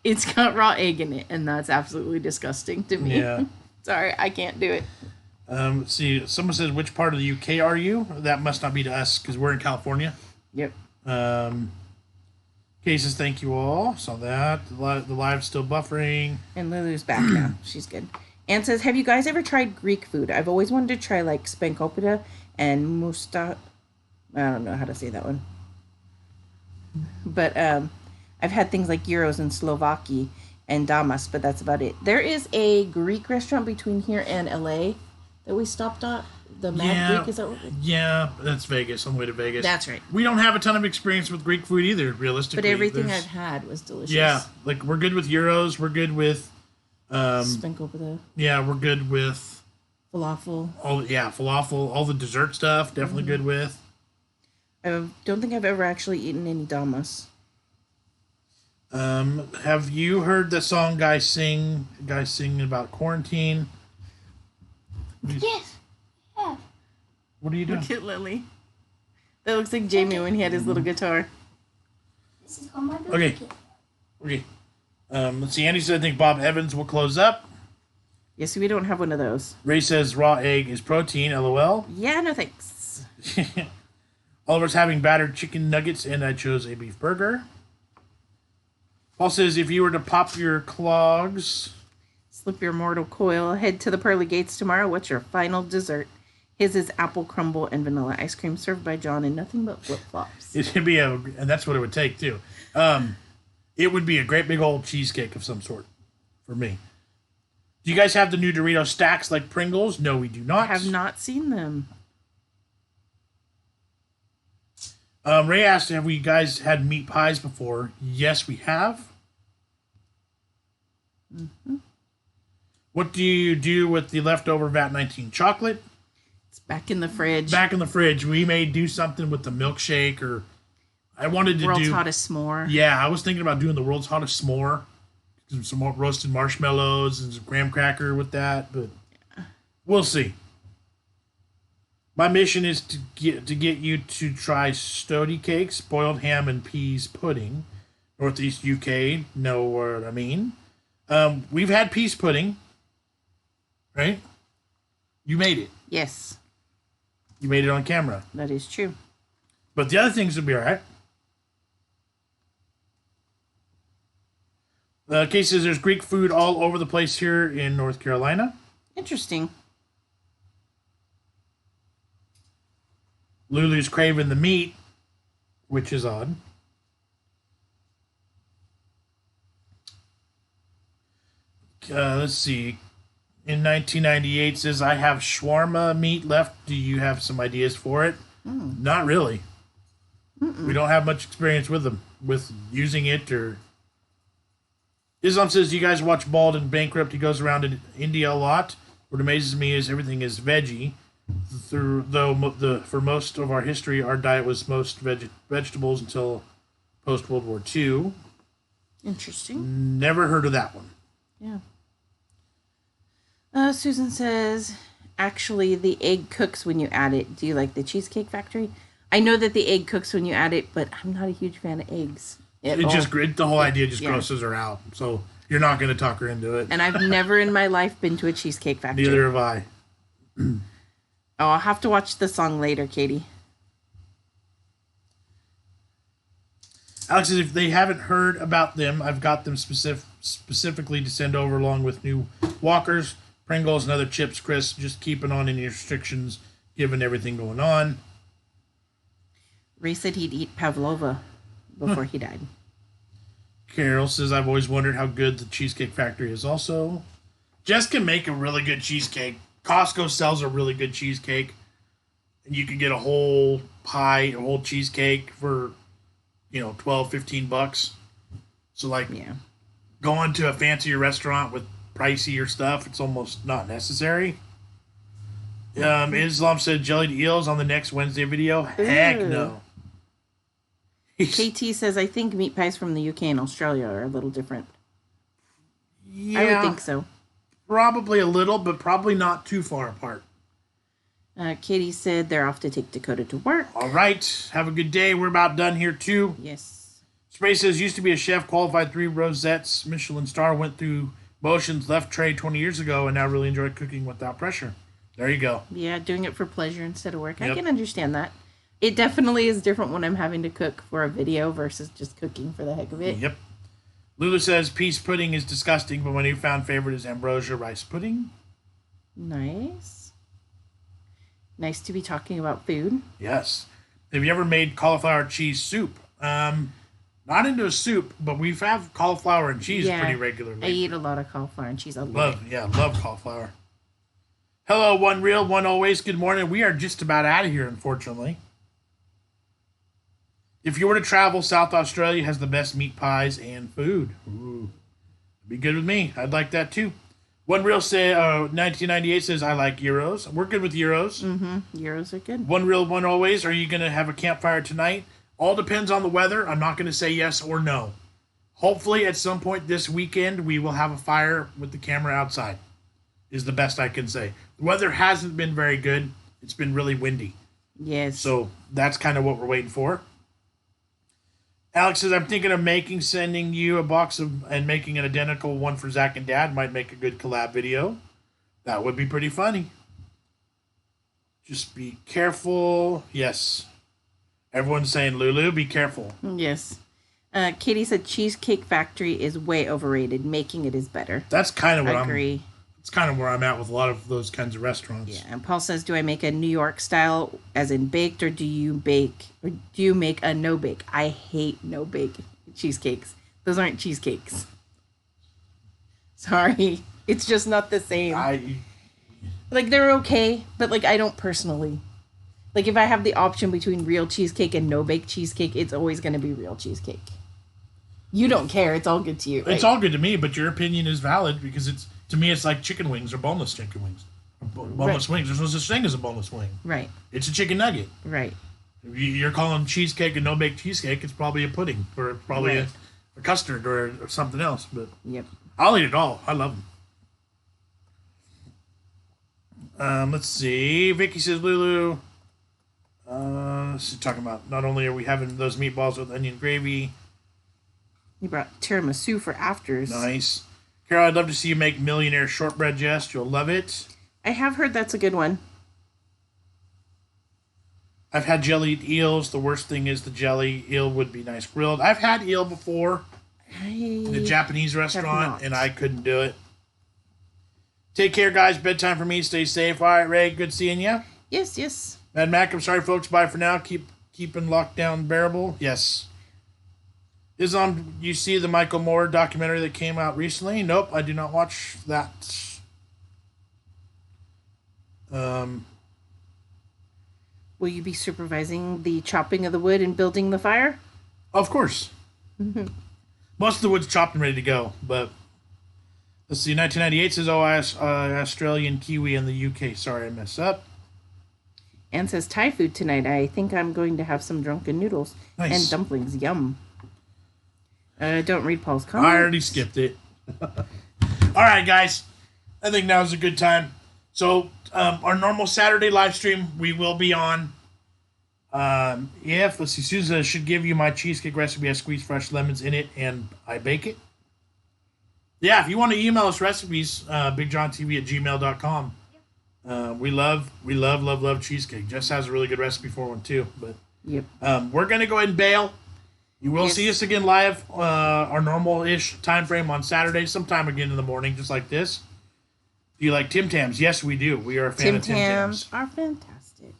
it's got raw egg in it, and that's absolutely disgusting to me. Yeah. Sorry, I can't do it. Let's see, someone says, which part of the UK are you? That must not be to us, because we're in California. Yep. Kay says, thank you all. Saw that. The live's still buffering. And Lulu's back now. She's good. Anne says, have you guys ever tried Greek food? I've always wanted to try like spankopita and musta. I don't know how to say that one. But I've had things like gyros and Slovaki and damas, but that's about it. There is a Greek restaurant between here and LA that we stopped at. The Mad Greek, is that what? Yeah, that's Vegas. On the way to Vegas. That's right. We don't have a ton of experience with Greek food either, realistically. But everything There's- I've had was delicious. Yeah, like we're good with gyros. We're good with, Spankopita, yeah, we're good with falafel. falafel. All the dessert stuff, definitely good with. I don't think I've ever actually eaten any damas. Have you heard the song guys sing about quarantine? Yes. Yeah. What are you doing? Look at Lily. That looks like Jamie when he had his little guitar. This is called my booty Okay. kit. Okay. Let's see. Andy said, I think Bob Evans will close up. Yes, we don't have one of those. Ray says raw egg is protein. LOL. Yeah, no thanks. Yes. Oliver's having battered chicken nuggets, and I chose a beef burger. Paul says, if you were to pop your clogs... Slip your mortal coil. Head to the pearly gates tomorrow. What's your final dessert? His is apple crumble and vanilla ice cream served by Jon in nothing but flip-flops. It should be and that's what it would take, too. It would be a great big old cheesecake of some sort for me. Do you guys have the new Dorito stacks like Pringles? No, we do not. I have not seen them. Ray asked, have we guys had meat pies before? Yes, we have. Mm-hmm. What do you do with the leftover VAT 19 chocolate? It's back in the fridge. Back in the fridge. We may do something with the milkshake, or I wanted to World's hottest s'more. Yeah, I was thinking about doing the world's hottest s'more. Some more roasted marshmallows and some graham cracker with that, but we'll see. My mission is to get you to try Stody cakes, boiled ham and peas pudding. Northeast UK know what I mean. We've had peas pudding, right? You made it. Yes. You made it on camera. That is true. But the other things will be all right. Kay says there's Greek food all over the place here in North Carolina. Interesting. Lulu's craving the meat, which is odd. Let's see. In 1998 says, I have shawarma meat left. Do you have some ideas for it? Not really. We don't have much experience with them, with using it or... Islam says, you guys watch Bald and Bankrupt. He goes around in India a lot. What amazes me is everything is veggie. For most of our history, our diet was most vegetables until post-World War II. Interesting. Never heard of that one. Yeah. Susan says, actually, the egg cooks when you add it. Do you like the Cheesecake Factory? I know that the egg cooks when you add it, but I'm not a huge fan of eggs. The whole idea just grosses her out. So you're not going to talk her into it. And I've never in my life been to a Cheesecake Factory. Neither have I. I'll have to watch the song later, Katie. Alex says, if they haven't heard about them, I've got them specifically to send over along with new Walkers, Pringles, and other chips, Chris. Just keeping on any restrictions given everything going on. Ray said he'd eat pavlova before he died. Carol says, I've always wondered how good the Cheesecake Factory is also. Jess can make a really good cheesecake. Costco sells a really good cheesecake. And you can get a whole pie, a whole cheesecake for, $12, $15. So, going to a fancier restaurant with pricier stuff, it's almost not necessary. Islam said jellied eels on the next Wednesday video. Heck no. KT says, I think meat pies from the UK and Australia are a little different. Yeah, I would think so. Probably a little, but probably not too far apart. Katie said they're off to take Dakota to work. All right. Have a good day. We're about done here, too. Yes. Spray says, used to be a chef, qualified 3 rosettes, Michelin star, went through motions, left trade 20 years ago, and now really enjoy cooking without pressure. There you go. Yeah, doing it for pleasure instead of work. Yep. I can understand that. It definitely is different when I'm having to cook for a video versus just cooking for the heck of it. Yep. Lulu says, peas pudding is disgusting, but my newfound favorite is ambrosia rice pudding. Nice. Nice to be talking about food. Yes. Have you ever made cauliflower cheese soup? Not into a soup, but we've had cauliflower and cheese pretty regularly. I eat a lot of cauliflower and cheese. Love cauliflower. Hello, one real, one always. Good morning. We are just about out of here, unfortunately. If you were to travel, South Australia has the best meat pies and food. Ooh. Be good with me. I'd like that too. One real 1998 says, I like gyros. We're good with gyros. Mm-hmm. Gyros are good. One real, one always. Are you going to have a campfire tonight? All depends on the weather. I'm not going to say yes or no. Hopefully, at some point this weekend, we will have a fire with the camera outside, is the best I can say. The weather hasn't been very good. It's been really windy. Yes. So that's kind of what we're waiting for. Alex says, I'm thinking of sending you a box and making an identical one for Zach and Dad. Might make a good collab video. That would be pretty funny. Just be careful. Yes. Everyone's saying, Lulu, be careful. Yes. Katie said Cheesecake Factory is way overrated. Making it is better. That's kind of what I agree. It's kind of where I'm at with a lot of those kinds of restaurants. Yeah, and Paul says, do I make a New York style as in baked, or do you bake, or do you make a no bake? I hate no bake cheesecakes. Those aren't cheesecakes. Sorry. It's just not the same. Like, they're okay, but, like, I don't personally. Like, if I have the option between real cheesecake and no bake cheesecake, it's always going to be real cheesecake. You don't care. It's all good to you, right? It's all good to me, but your opinion is valid because to me, it's like chicken wings or boneless chicken wings. Boneless wings. There's no such thing as a boneless wing. Right. It's a chicken nugget. Right. If you're calling cheesecake a no-bake cheesecake, it's probably a pudding or probably a custard or something else. But Yep. I'll eat it all. I love them. Let's see. Vicky says, Lulu. She's talking about not only are we having those meatballs with onion gravy. You brought tiramisu for afters. Nice. Carol, I'd love to see you make millionaire shortbread, Jess. You'll love it. I have heard that's a good one. I've had jellied eels. The worst thing is the jelly. Eel would be nice grilled. I've had eel before in a Japanese restaurant, and I couldn't do it. Take care, guys. Bedtime for me. Stay safe. All right, Ray. Good seeing you. Yes, yes. Mad Mac, I'm sorry, folks. Bye for now. Keeping lockdown bearable. Yes. Islam, you see the Michael Moore documentary that came out recently? Nope, I do not watch that. Will you be supervising the chopping of the wood and building the fire? Of course. Most of the wood's chopped and ready to go, but let's see. 1998 says, Australian kiwi in the UK. Sorry, I messed up. Anne says Thai food tonight. I think I'm going to have some drunken noodles and dumplings. Yum. Don't read Paul's comments. I already skipped it. All right, guys. I think now's a good time. So, our normal Saturday live stream, we will be on. Let's see, Susan should give you my cheesecake recipe. I squeeze fresh lemons in it and I bake it. Yeah, if you want to email us recipes, BigJonTV@gmail.com. We love cheesecake. Jess has a really good recipe for one too. But we're gonna go ahead and bail. You will see us again live, our normal-ish time frame on Saturday, sometime again in the morning, just like this. Do you like Tim Tams? Yes, we do. We are a fan of Tim Tams. Are fantastic.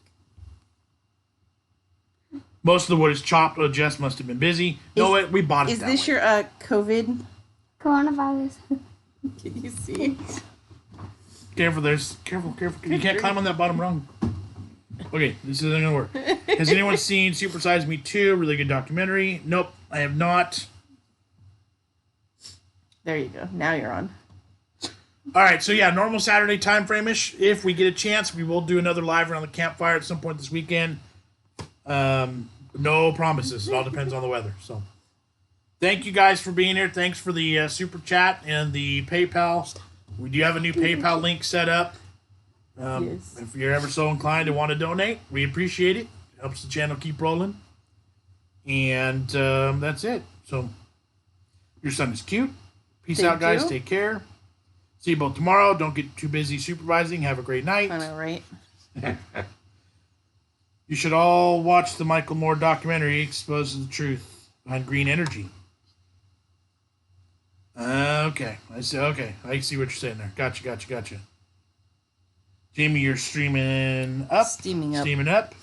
Most of the wood is chopped. Oh, Jess must have been busy. We bought it. Is this your COVID? Coronavirus. Can you see? Careful, careful. You can't climb on that bottom rung. Okay, this isn't going to work. Has anyone seen Super Size Me 2? Really good documentary. Nope, I have not. There you go. Now you're on. All right, so yeah, normal Saturday time frame-ish. If we get a chance, we will do another live around the campfire at some point this weekend. No promises. It all depends on the weather. So, thank you guys for being here. Thanks for the super chat and the PayPal. We do have a new PayPal link set up. Yes. If you're ever so inclined to want to donate, we appreciate it. It helps the channel keep rolling. And that's it. So, your son is cute. Peace out, guys. You. Take care. See you both tomorrow. Don't get too busy supervising. Have a great night. I know, right? You should all watch the Michael Moore documentary. It exposes the truth behind green energy. Okay. I see what you're saying there. Gotcha. Jamie, you're streaming up. Steaming up.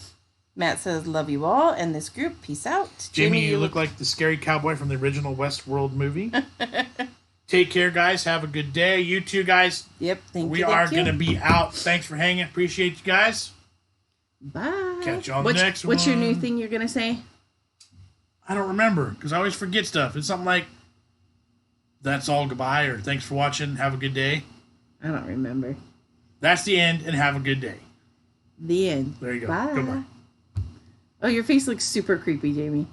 Matt says, love you all and this group. Peace out. Jamie, you look like the scary cowboy from the original Westworld movie. Take care, guys. Have a good day. You too, guys. Yep. Thank you. We are going to be out. Thanks for hanging. Appreciate you guys. Bye. Catch you on the next one. What's your new thing you're going to say? I don't remember because I always forget stuff. It's something like, that's all, goodbye, or thanks for watching. Have a good day. I don't remember. That's the end, and have a good day. The end. There you go. Bye. Goodbye. Oh, your face looks super creepy, Jamie.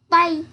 Bye.